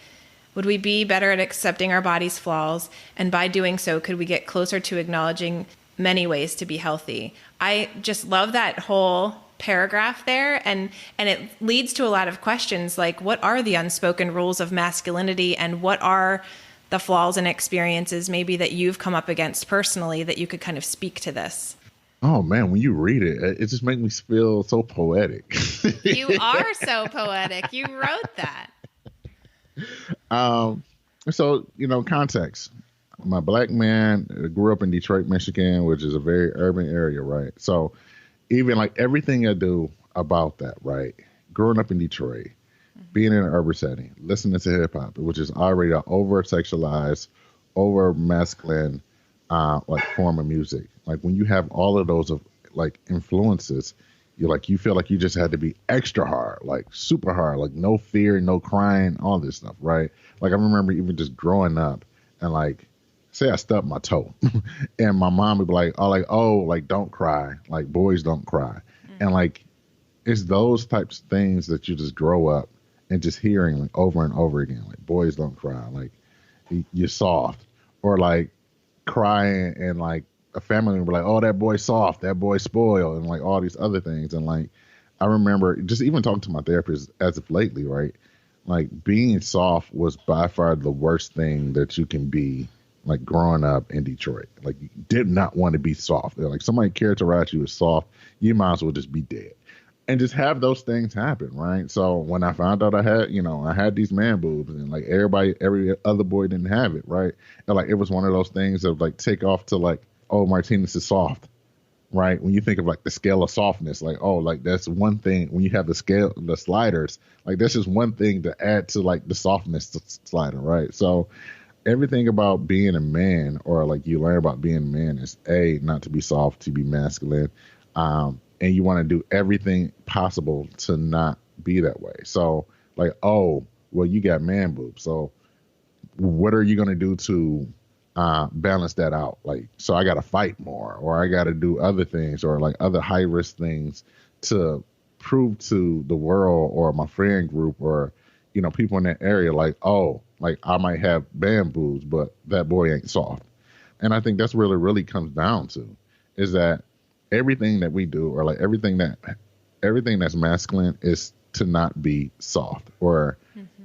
Would we be better at accepting our body's flaws? And by doing so, could we get closer to acknowledging many ways to be healthy? I just love that whole paragraph there. And it leads to a lot of questions like, what are the unspoken rules of masculinity and what are the flaws and experiences maybe that you've come up against personally that you could kind of speak to this? Oh man, when you read it, it just makes me feel so poetic. You are so poetic. You wrote that. So, context. I'm a Black man, grew up in Detroit, Michigan, which is a very urban area, right? So even like everything I do about that, right? Growing up in Detroit, being in an urban setting, listening to hip hop, which is already an over sexualized, over masculine, like form of music. Like when you have all of those of like influences, you feel like you just had to be extra hard, like super hard, like no fear, no crying, all this stuff, right? Like I remember even just growing up and like, say I stubbed my toe and my mom would be like, don't cry. Like boys don't cry. And like, it's those types of things that you just grow up and just hearing like over and over again, like boys don't cry. Like you're soft or like crying and like a family would be like, oh, that boy's soft, that boy's spoiled, and like all these other things. And like, I remember just even talking to my therapist as of lately, right? Like being soft was by far the worst thing that you can be, like growing up in Detroit. Like you did not want to be soft. Like somebody characterized you as soft, you might as well just be dead. And just have those things happen, right? So when I found out I had these man boobs and like every other boy didn't have it, right? And like it was one of those things of like take off to like, oh, Martinus is soft, right? When you think of like the scale of softness, like, oh, like that's one thing when you have the scale, the sliders, like that's just one thing to add to like the softness slider, right? So everything about being a man or like you learn about being a man is not to be soft, to be masculine. And you want to do everything possible to not be that way. So like, oh, well, you got man boobs. So what are you going to do to balance that out? Like, so I got to fight more or I got to do other things or like other high risk things to prove to the world or my friend group or, people in that area, like, oh, like I might have man boobs, but that boy ain't soft. And I think that's really comes down to is that everything that we do or like everything that's masculine is to not be soft or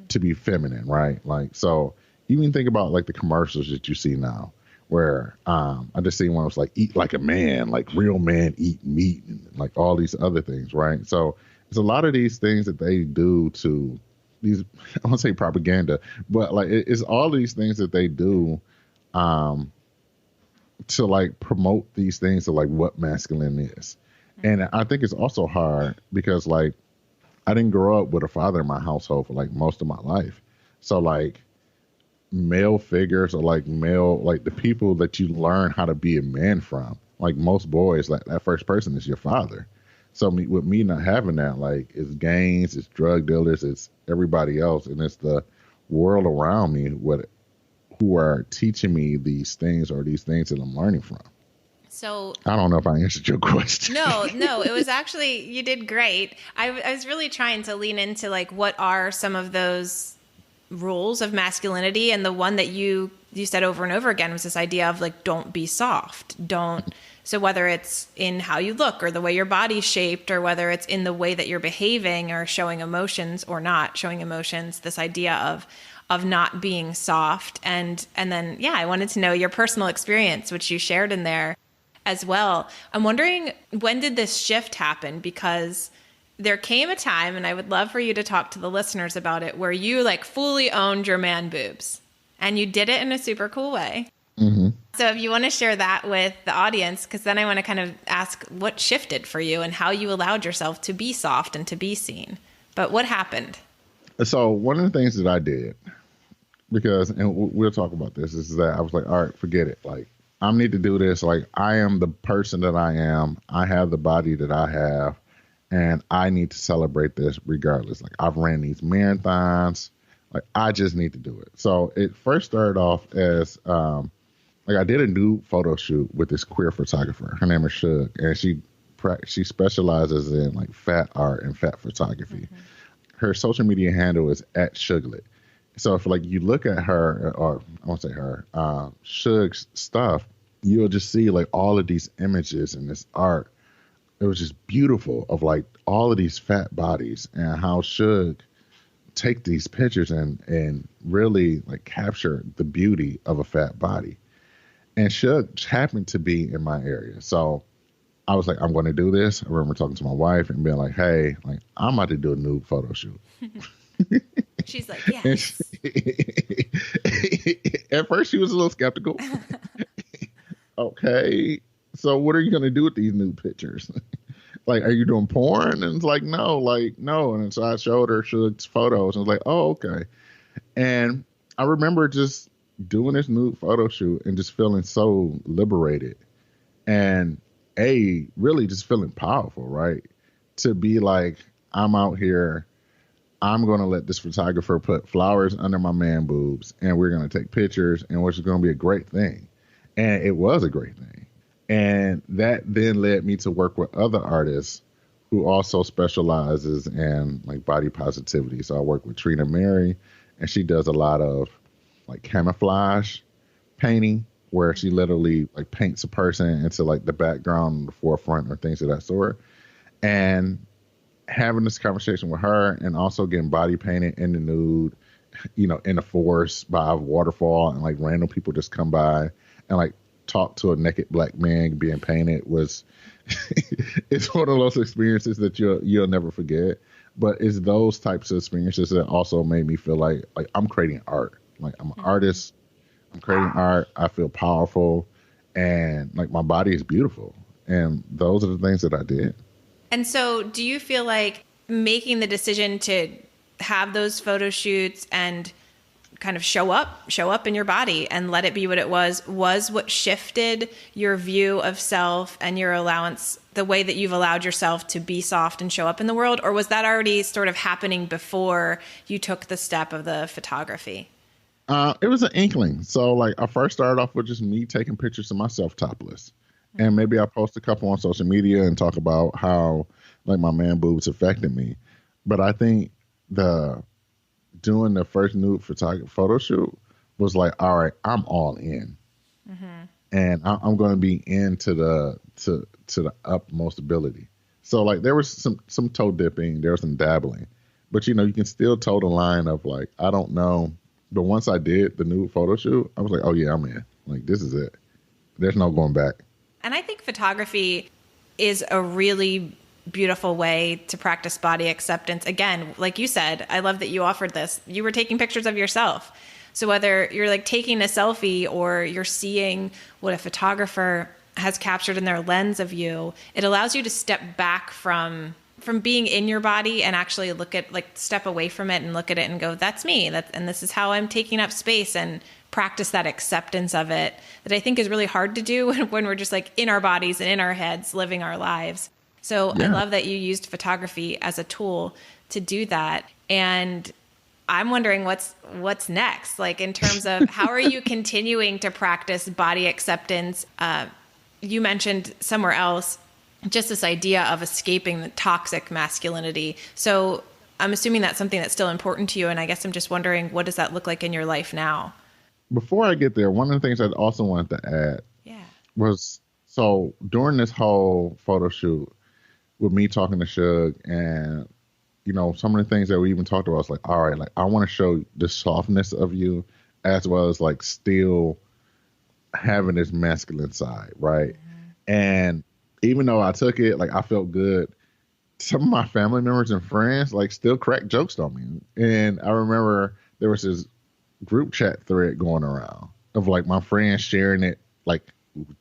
to be feminine, right? Like, so even think about like the commercials that you see now where I just seen one was like eat like a man, like real men eat meat and like all these other things, right? So there's a lot of these things that they do to these, I won't say propaganda, but like it's all these things that they do to like promote these things of like what masculine is. And I think it's also hard because like I didn't grow up with a father in my household for like most of my life. So like male figures or like like the people that you learn how to be a man from, like most boys, like that first person is your father. So with me not having that, like it's gangs, it's drug dealers, it's everybody else. And it's the world around me who are teaching me these things or these things that I'm learning from. So I don't know if I answered your question. no, it was actually, you did great. I was really trying to lean into like, what are some of those rules of masculinity? And the one that you said over and over again was this idea of like, don't be soft. So whether it's in how you look or the way your body's shaped, or whether it's in the way that you're behaving or showing emotions or not showing emotions, this idea of not being soft. And then, yeah, I wanted to know your personal experience, which you shared in there as well. I'm wondering, when did this shift happen? Because there came a time, and I would love for you to talk to the listeners about it, where you like fully owned your man boobs, and you did it in a super cool way. Mm-hmm. So if you want to share that with the audience, because then I want to kind of ask what shifted for you and how you allowed yourself to be soft and to be seen. But what happened? So one of the things that I did, because, and we'll talk about this, is that I was like, all right, forget it. Like, I need to do this. Like, I am the person that I am. I have the body that I have, and I need to celebrate this regardless. Like, I've ran these marathons. Like, I just need to do it. So it first started off as, like, I did a new photo shoot with this queer photographer. Her name is Shug, and she specializes in like fat art and fat photography. Mm-hmm. Her social media handle is @Shuglet. So if like you look at her, or I won't say her, Shug's stuff, you'll just see like all of these images and this art. It was just beautiful of like all of these fat bodies, and how Shug take these pictures and really like capture the beauty of a fat body. And Shug happened to be in my area. So I was like, I'm going to do this. I remember talking to my wife and being like, hey, like, I'm about to do a nude photo shoot. She's like, yes. At first, she was a little skeptical. Okay, so what are you going to do with these nude pictures? Like, are you doing porn? And it's like, no. And so I showed her Shug's photos and was like, oh, okay. And I remember just doing this nude photo shoot and just feeling so liberated, and really just feeling powerful, right? To be like, I'm out here, I'm going to let this photographer put flowers under my man boobs, and we're going to take pictures, and which is going to be a great thing. And it was a great thing. And that then led me to work with other artists who also specializes in like body positivity. So I work with Trina Mary, and she does a lot of like camouflage painting, where she literally like paints a person into like the background, the forefront, or things of that sort. And having this conversation with her, and also getting body painted in the nude, you know, in the forest by a waterfall, and like random people just come by and like talk to a naked black man being painted, was it's one of those experiences that you'll never forget. But it's those types of experiences that also made me feel like I'm creating art. Like, I'm an artist. I'm creating art. I feel powerful, and like my body is beautiful. And those are the things that I did. And so do you feel like making the decision to have those photo shoots and kind of show up in your body and let it be what it was what shifted your view of self and your allowance, the way that you've allowed yourself to be soft and show up in the world? Or was that already sort of happening before you took the step of the photography? It was an inkling. So like I first started off with just me taking pictures of myself topless. And maybe I post a couple on social media and talk about how like my man boobs affected me. But I think doing the first nude photo shoot was like, all right, I'm all in. Mm-hmm. And I'm going to be into the utmost ability. So like there was some toe dipping, there was some dabbling, but you know, you can still toe the line of like, I don't know. But once I did the nude photo shoot, I was like, oh yeah, I'm in. Like, this is it. There's no going back. And I think photography is a really beautiful way to practice body acceptance. Again, like you said, I love that you offered this. You were taking pictures of yourself. So whether you're like taking a selfie or you're seeing what a photographer has captured in their lens of you, it allows you to step back from being in your body and actually look at, like, step away from it and look at it and go, that's me. And this is how I'm taking up space, and practice that acceptance of it that I think is really hard to do when we're just like in our bodies and in our heads living our lives. So yeah. I love that you used photography as a tool to do that. And I'm wondering what's next, like in terms of how are you continuing to practice body acceptance you mentioned somewhere else just this idea of escaping the toxic masculinity. So I'm assuming that's something that's still important to you. And I guess I'm just wondering, what does that look like in your life now? Before I get there, one of the things I also wanted to add was, so during this whole photo shoot with me talking to Shug, and some of the things that we even talked about was like, all right, like I want to show the softness of you as well as like still having this masculine side, right? And even though I took it, like I felt good, some of my family members and friends like still cracked jokes on me. And I remember there was this group chat thread going around of like my friends sharing it like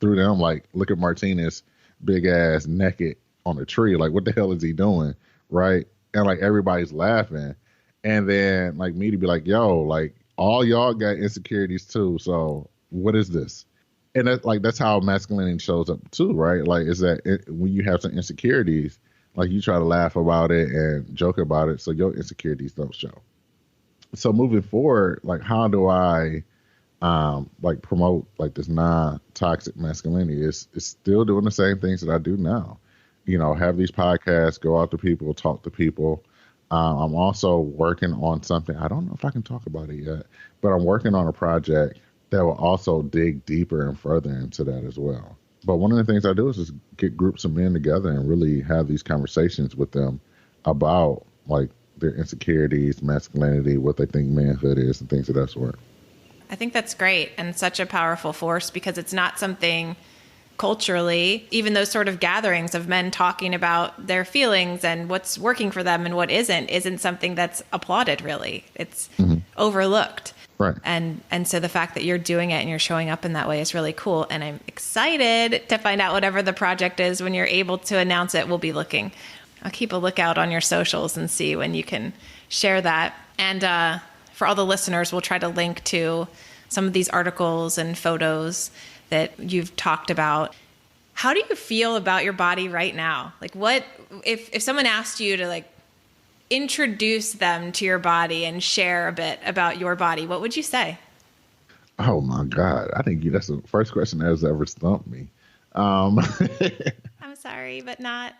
through them, like, look at Martinus big ass naked on a tree, like what the hell is he doing, right? And like everybody's laughing, and then like me to be like, yo, like all y'all got insecurities too, so what is this? And that's how masculinity shows up too, right? Like, is that when you have some insecurities, like you try to laugh about it and joke about it, so your insecurities don't show. So moving forward, like how do I like promote like this non-toxic masculinity? Is still doing the same things that I do now. Have these podcasts, go out to people, talk to people. I'm also working on something. I don't know if I can talk about it yet, but I'm working on a project that will also dig deeper and further into that as well. But one of the things I do is just get groups of men together and really have these conversations with them about like their insecurities, masculinity, what they think manhood is, and things of that sort. I think that's great and such a powerful force, because it's not something culturally, even those sort of gatherings of men talking about their feelings and what's working for them and what isn't something that's applauded, really. It's overlooked. Right. And so the fact that you're doing it and you're showing up in that way is really cool. And I'm excited to find out whatever the project is. When you're able to announce it, we'll be looking. I'll keep a lookout on your socials and see when you can share that. And for all the listeners, we'll try to link to some of these articles and photos that you've talked about. How do you feel about your body right now? Like, what if someone asked you to like introduce them to your body and share a bit about your body, what would you say? Oh my God. I think that's the first question that has ever stumped me. I'm sorry, but not.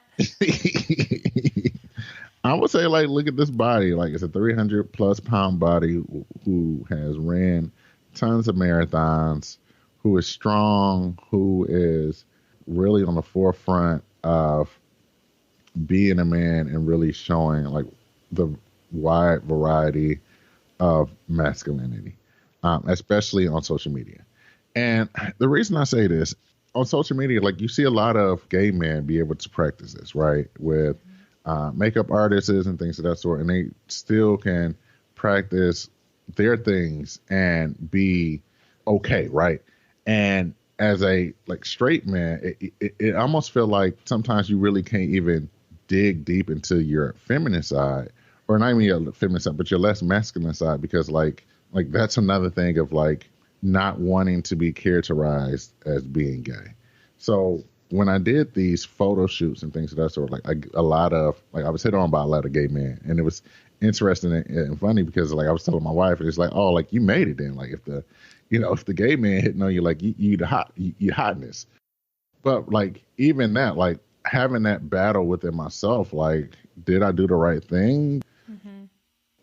I would say, like, look at this body. Like, it's a 300 plus pound body who has ran tons of marathons, who is strong, who is really on the forefront of being a man and really showing like the wide variety of masculinity, especially on social media. And the reason I say this, on social media, like you see a lot of gay men be able to practice this, right? With makeup artists and things of that sort, and they still can practice their things and be okay, right? And as a like straight man, it almost feel like sometimes you really can't even dig deep into your feminine side, or not even your feminine side, but your less masculine side, because like that's another thing of like not wanting to be characterized as being gay. So when I did these photo shoots and things of that sort, like a lot of like I was hit on by a lot of gay men, and it was interesting and funny because like I was telling my wife, and it's like, oh, like you made it then, like if the gay man hitting on you, like you hotness. But like even that, like having that battle within myself, like did I do the right thing? Mm-hmm.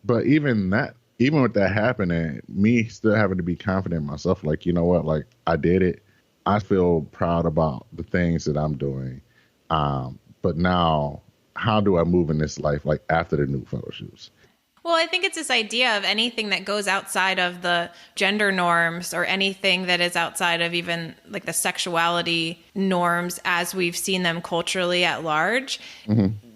But even with that happening, me still having to be confident in myself, like, you know what, like I did it. I feel proud about the things that I'm doing. But now how do I move in this life, like after the new photo shoots? Well, I think it's this idea of anything that goes outside of the gender norms, or anything that is outside of even like the sexuality norms as we've seen them culturally at large,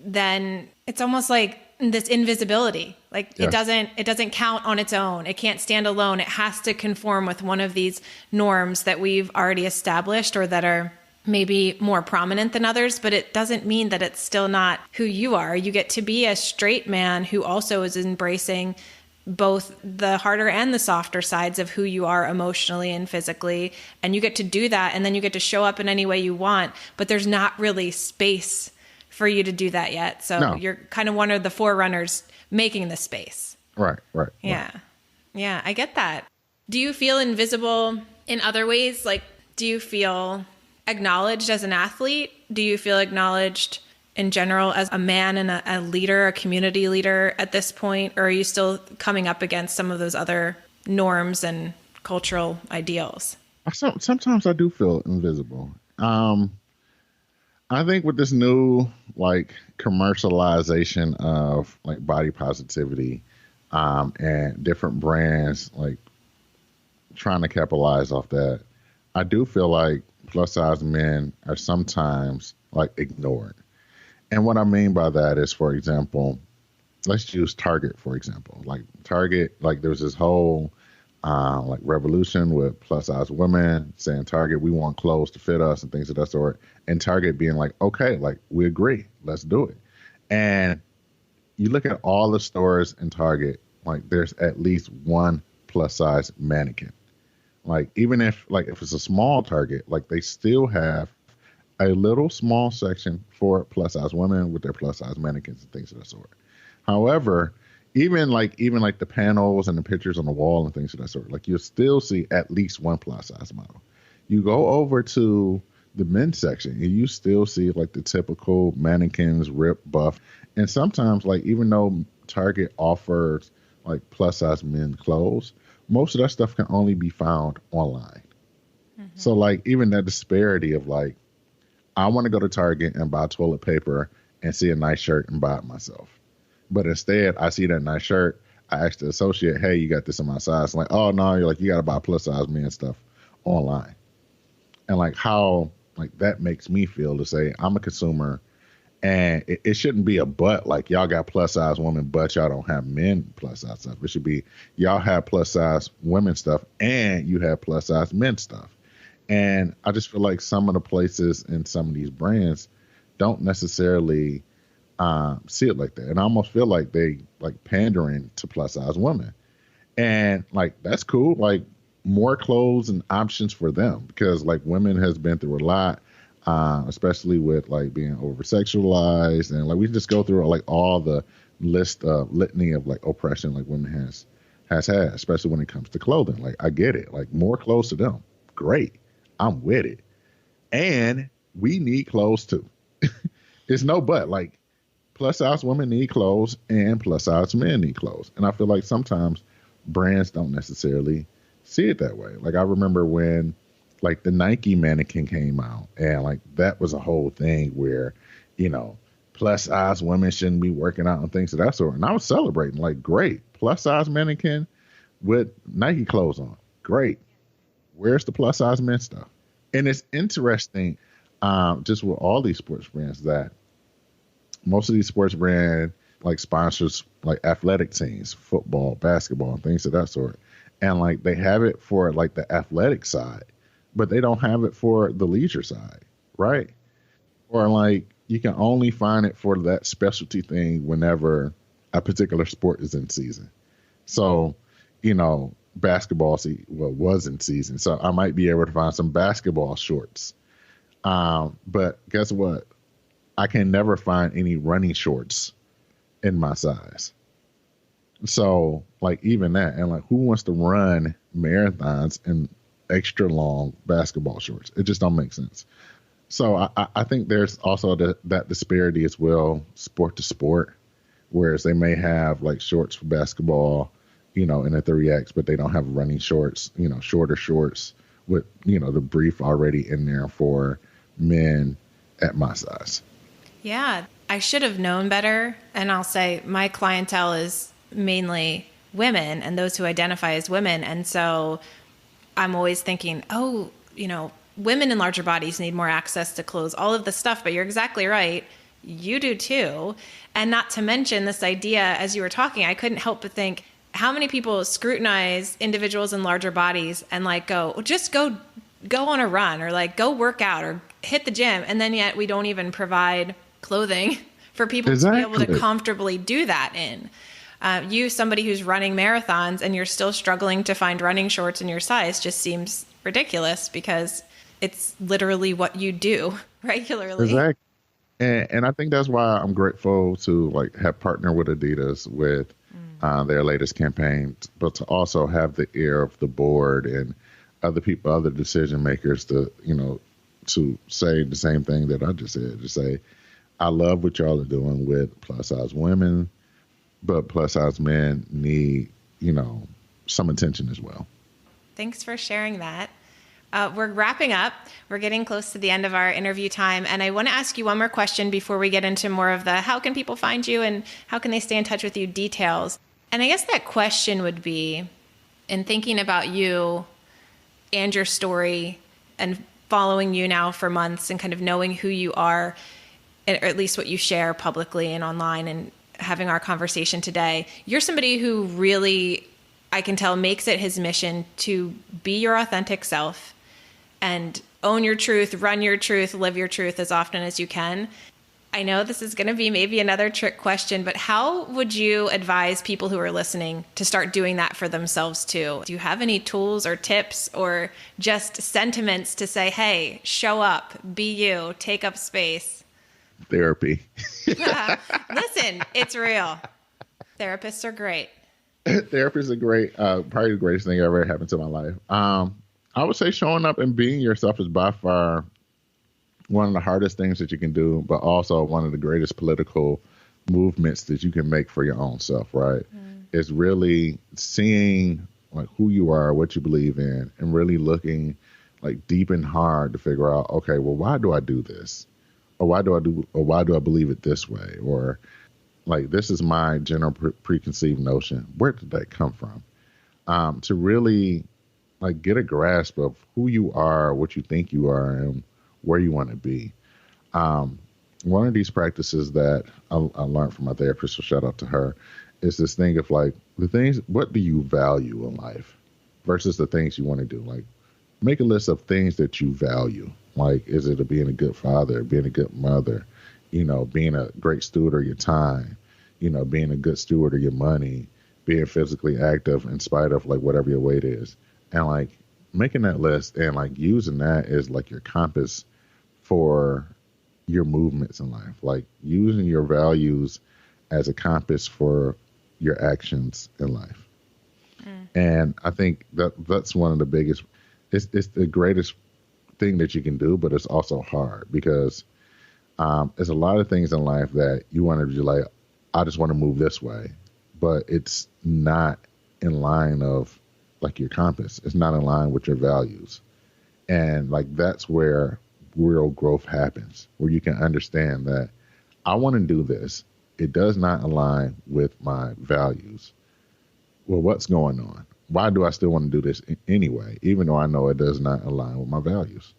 then it's almost like this invisibility. Like it doesn't count on its own. It can't stand alone. It has to conform with one of these norms that we've already established, or that are maybe more prominent than others, but it doesn't mean that it's still not who you are. You get to be a straight man who also is embracing both the harder and the softer sides of who you are emotionally and physically. And you get to do that, and then you get to show up in any way you want, but there's not really space for you to do that yet. So You're kind of one of the forerunners making the space. Right. Yeah. Yeah, I get that. Do you feel invisible in other ways? Like, do you feel, acknowledged as an athlete? Do you feel acknowledged in general as a man and a leader, a community leader at this point? Or are you still coming up against some of those other norms and cultural ideals? Sometimes I do feel invisible. I think with this new like commercialization of like body positivity, and different brands like trying to capitalize off that, I do feel like plus size men are sometimes like ignored. And what I mean by that is, for example, let's use Target, for example. Like Target, like there's this whole like revolution with plus size women saying, Target, we want clothes to fit us and things of that sort. And Target being like, okay, like we agree, let's do it. And you look at all the stores in Target, like there's at least one plus size mannequin. Like even if it's a small Target, like they still have a little small section for plus size women with their plus size mannequins and things of that sort. However, even like the panels and the pictures on the wall and things of that sort, like you'll still see at least one plus size model. You go over to the men's section and you still see like the typical mannequins, ripped, buff. And sometimes, like, even though Target offers like plus size men's clothes, most of that stuff can only be found online. Mm-hmm. So like even that disparity of like, I want to go to Target and buy toilet paper and see a nice shirt and buy it myself. But instead, I see that nice shirt. I ask the associate, hey, you got this in my size? I'm like, oh, no, you're like, you got to buy plus size men stuff online. And like how like that makes me feel to say I'm a consumer, and it shouldn't be a but, like y'all got plus size women, but y'all don't have men plus size stuff. It should be y'all have plus size women stuff and you have plus size men stuff. And I just feel like some of the places and some of these brands don't necessarily see it like that. And I almost feel like they like pandering to plus size women. And like, that's cool. Like more clothes and options for them, because like women has been through a lot, especially with like being over sexualized. And like, we just go through like all the litany of like oppression like women has had, especially when it comes to clothing. Like I get it, like more clothes to them. Great. I'm with it. And we need clothes too. It's no but, like plus size women need clothes and plus size men need clothes. And I feel like sometimes brands don't necessarily see it that way. Like I remember when like the Nike mannequin came out, and like that was a whole thing where, you know, plus size women shouldn't be working out and things of that sort. And I was celebrating, like, great, plus size mannequin with Nike clothes on. Great. Where's the plus size men stuff? And it's interesting, just with all these sports brands, that most of these sports brand like sponsors like athletic teams, football, basketball, and things of that sort. And like they have it for like the athletic side, but they don't have it for the leisure side, right? Or like you can only find it for that specialty thing whenever a particular sport is in season. So, you know, basketball was in season, so I might be able to find some basketball shorts. But guess what? I can never find any running shorts in my size. So like even that, and like who wants to run marathons in extra long basketball shorts? It just don't make sense. So I think there's also that disparity as well, sport to sport, whereas they may have like shorts for basketball, you know, in a 3X, but they don't have running shorts, you know, shorter shorts with, you know, the brief already in there for men at my size. Yeah, I should have known better. And I'll say my clientele is mainly women and those who identify as women. And so I'm always thinking, oh, you know, women in larger bodies need more access to clothes, all of this stuff. But you're exactly right. You do too. And not to mention this idea, as you were talking, I couldn't help but think, how many people scrutinize individuals in larger bodies and like go on a run, or like go work out or hit the gym. And then yet we don't even provide clothing for people to be able to comfortably do that in. You, somebody who's running marathons, and you're still struggling to find running shorts in your size, just seems ridiculous, because it's literally what you do regularly. Exactly. And I think that's why I'm grateful to like have partnered with Adidas with their latest campaign, but to also have the ear of the board and other people, other decision makers to, you know, to say the same thing that I just said, to say, I love what y'all are doing with plus size women, but plus size men need, some attention as well. Thanks for sharing that. We're wrapping up. We're getting close to the end of our interview time. And I want to ask you one more question before we get into more of the how can people find you and how can they stay in touch with you details. And I guess that question would be, in thinking about you and your story and following you now for months and kind of knowing who you are, or at least what you share publicly and online, and having our conversation today, you're somebody who really, I can tell, makes it his mission to be your authentic self and own your truth, run your truth, live your truth as often as you can. I know this is going to be maybe another trick question, but how would you advise people who are listening to start doing that for themselves too? Do you have any tools or tips or just sentiments to say, hey, show up, be you, take up space? Therapy. Listen, it's real. Therapists are great. Therapists are great. Probably the greatest thing ever happened to my life. I would say showing up and being yourself is by far one of the hardest things that you can do, but also one of the greatest political movements that you can make for your own self, right? It's really seeing like who you are, what you believe in, and really looking like deep and hard to figure out, okay, well, why do I do this? Or why do I believe it this way? Or like, this is my general preconceived notion. Where did that come from? To really like get a grasp of who you are, what you think you are, and where you want to be. One of these practices that I learned from my therapist, so shout out to her, is this thing of like what do you value in life versus the things you want to do? Like, make a list of things that you value. Like, is it being a good father, being a good mother, being a great steward of your time, being a good steward of your money, being physically active in spite of like whatever your weight is. And like making that list and like using that as like your compass for your movements in life, like using your values as a compass for your actions in life. And I think that's one of the biggest, it's the greatest thing that you can do, but it's also hard because there's a lot of things in life that you want to be like, I just want to move this way, but it's not in line of like your compass. It's not in line with your values. And like, that's where real growth happens, where you can understand that I want to do this. It does not align with my values. Well, what's going on? Why do I still want to do this anyway, even though I know it does not align with my values?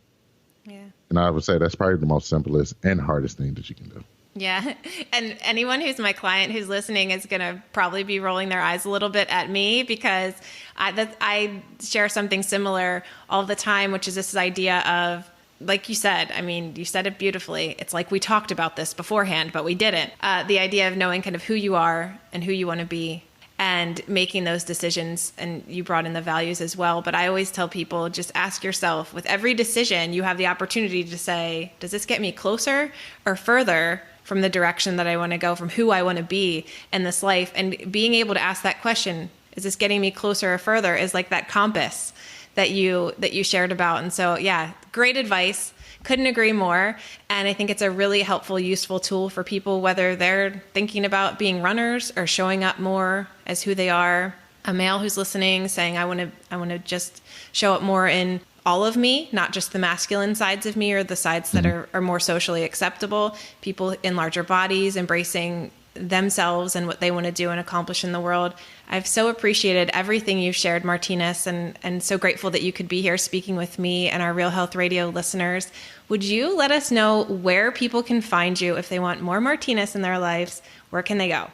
Yeah. And I would say that's probably the most simplest and hardest thing that you can do. Yeah. And anyone who's my client who's listening is going to probably be rolling their eyes a little bit at me because I share something similar all the time, which is this idea of, like you said, I mean, you said it beautifully. It's like we talked about this beforehand, but we didn't. The idea of knowing kind of who you are and who you want to be and making those decisions. And you brought in the values as well. But I always tell people, just ask yourself, with every decision, you have the opportunity to say, does this get me closer or further from the direction that I want to go, from who I want to be in this life? And being able to ask that question, is this getting me closer or further, is like that compass that you shared about. And so, yeah, great advice. Couldn't agree more. And I think it's a really helpful, useful tool for people, whether they're thinking about being runners or showing up more as who they are. A male who's listening saying, I want to just show up more in all of me, not just the masculine sides of me or the sides that are more socially acceptable. People in larger bodies, embracing themselves and what they want to do and accomplish in the world. I've so appreciated everything you've shared, Martinus, and so grateful that you could be here speaking with me and our Real Health Radio listeners. Would you let us know where people can find you if they want more Martinus in their lives? Where can they go?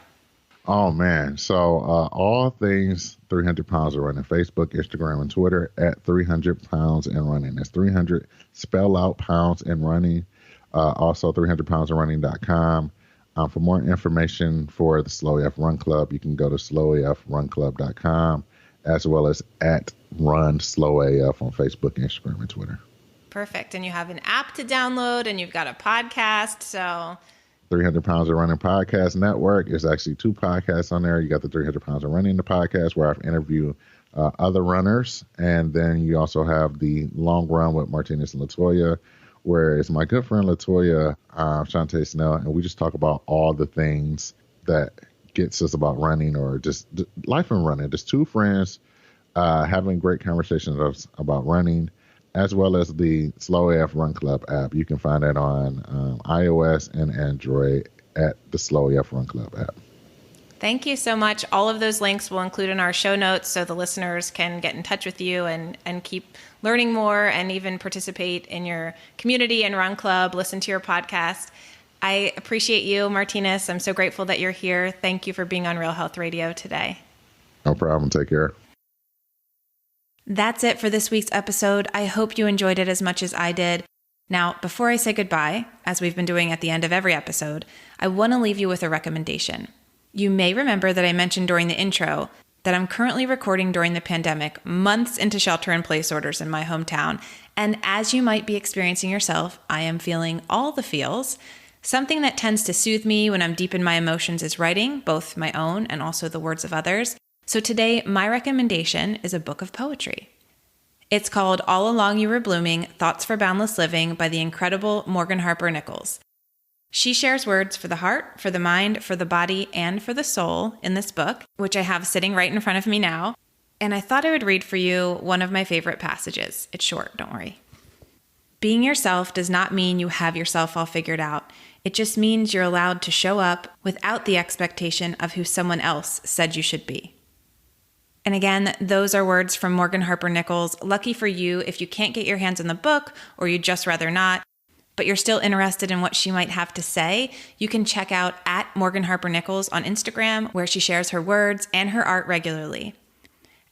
Oh, man. So all things 300 pounds of running, Facebook, Instagram, and Twitter at 300 pounds and running. That's 300 spell out pounds and running. Also 300poundsandrunning.com. For more information for the Slow AF Run Club, you can go to slowafrunclub.com, as well as at Run Slow AF on Facebook, Instagram, and Twitter. Perfect. And you have an app to download, and you've got a podcast. So 300 Pounds of Running Podcast Network. There's actually 2 podcasts on there. You got the 300 Pounds of Running, the podcast where I've interviewed other runners. And then you also have the Long Run with Martinus and Latoya, where it's my good friend Latoya, Shantae Snell, and we just talk about all the things that gets us about running or just life and running. Just two friends having great conversations about running, as well as the Slow AF Run Club app. You can find that on iOS and Android at the Slow AF Run Club app. Thank you so much. All of those links we'll include in our show notes so the listeners can get in touch with you and keep learning more and even participate in your community and run club, listen to your podcast. I appreciate you, Martinus. I'm so grateful that you're here. Thank you for being on Real Health Radio today. No problem. Take care. That's it for this week's episode. I hope you enjoyed it as much as I did. Now, before I say goodbye, as we've been doing at the end of every episode, I want to leave you with a recommendation. You may remember that I mentioned during the intro that I'm currently recording during the pandemic, months into shelter-in-place orders in my hometown. And as you might be experiencing yourself, I am feeling all the feels. Something that tends to soothe me when I'm deep in my emotions is writing, both my own and also the words of others. So today, my recommendation is a book of poetry. It's called All Along You Were Blooming, Thoughts for Boundless Living by the incredible Morgan Harper Nichols. She shares words for the heart, for the mind, for the body, and for the soul in this book, which I have sitting right in front of me now. And I thought I would read for you one of my favorite passages. It's short, don't worry. Being yourself does not mean you have yourself all figured out. It just means you're allowed to show up without the expectation of who someone else said you should be. And again, those are words from Morgan Harper Nichols. Lucky for you if you can't get your hands on the book or you'd just rather not, but you're still interested in what she might have to say, you can check out at Morgan Harper Nichols on Instagram, where she shares her words and her art regularly.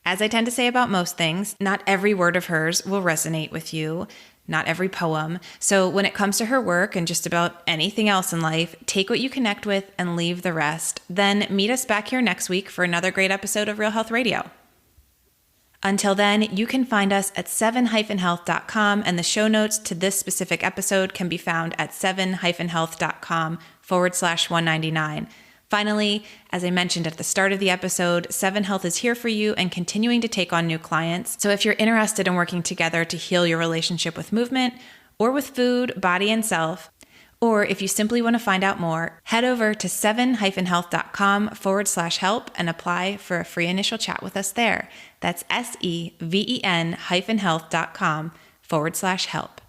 As I tend to say about most things, not every word of hers will resonate with you, not every poem. So when it comes to her work and just about anything else in life, take what you connect with and leave the rest. Then meet us back here next week for another great episode of Real Health Radio. Until then, you can find us at 7-health.com, and the show notes to this specific episode can be found at 7-health.com/199. Finally, as I mentioned at the start of the episode, 7 Health is here for you and continuing to take on new clients. So if you're interested in working together to heal your relationship with movement or with food, body, and self, or if you simply want to find out more, head over to 7-health.com/help and apply for a free initial chat with us there. That's SEVEN-health.com/help.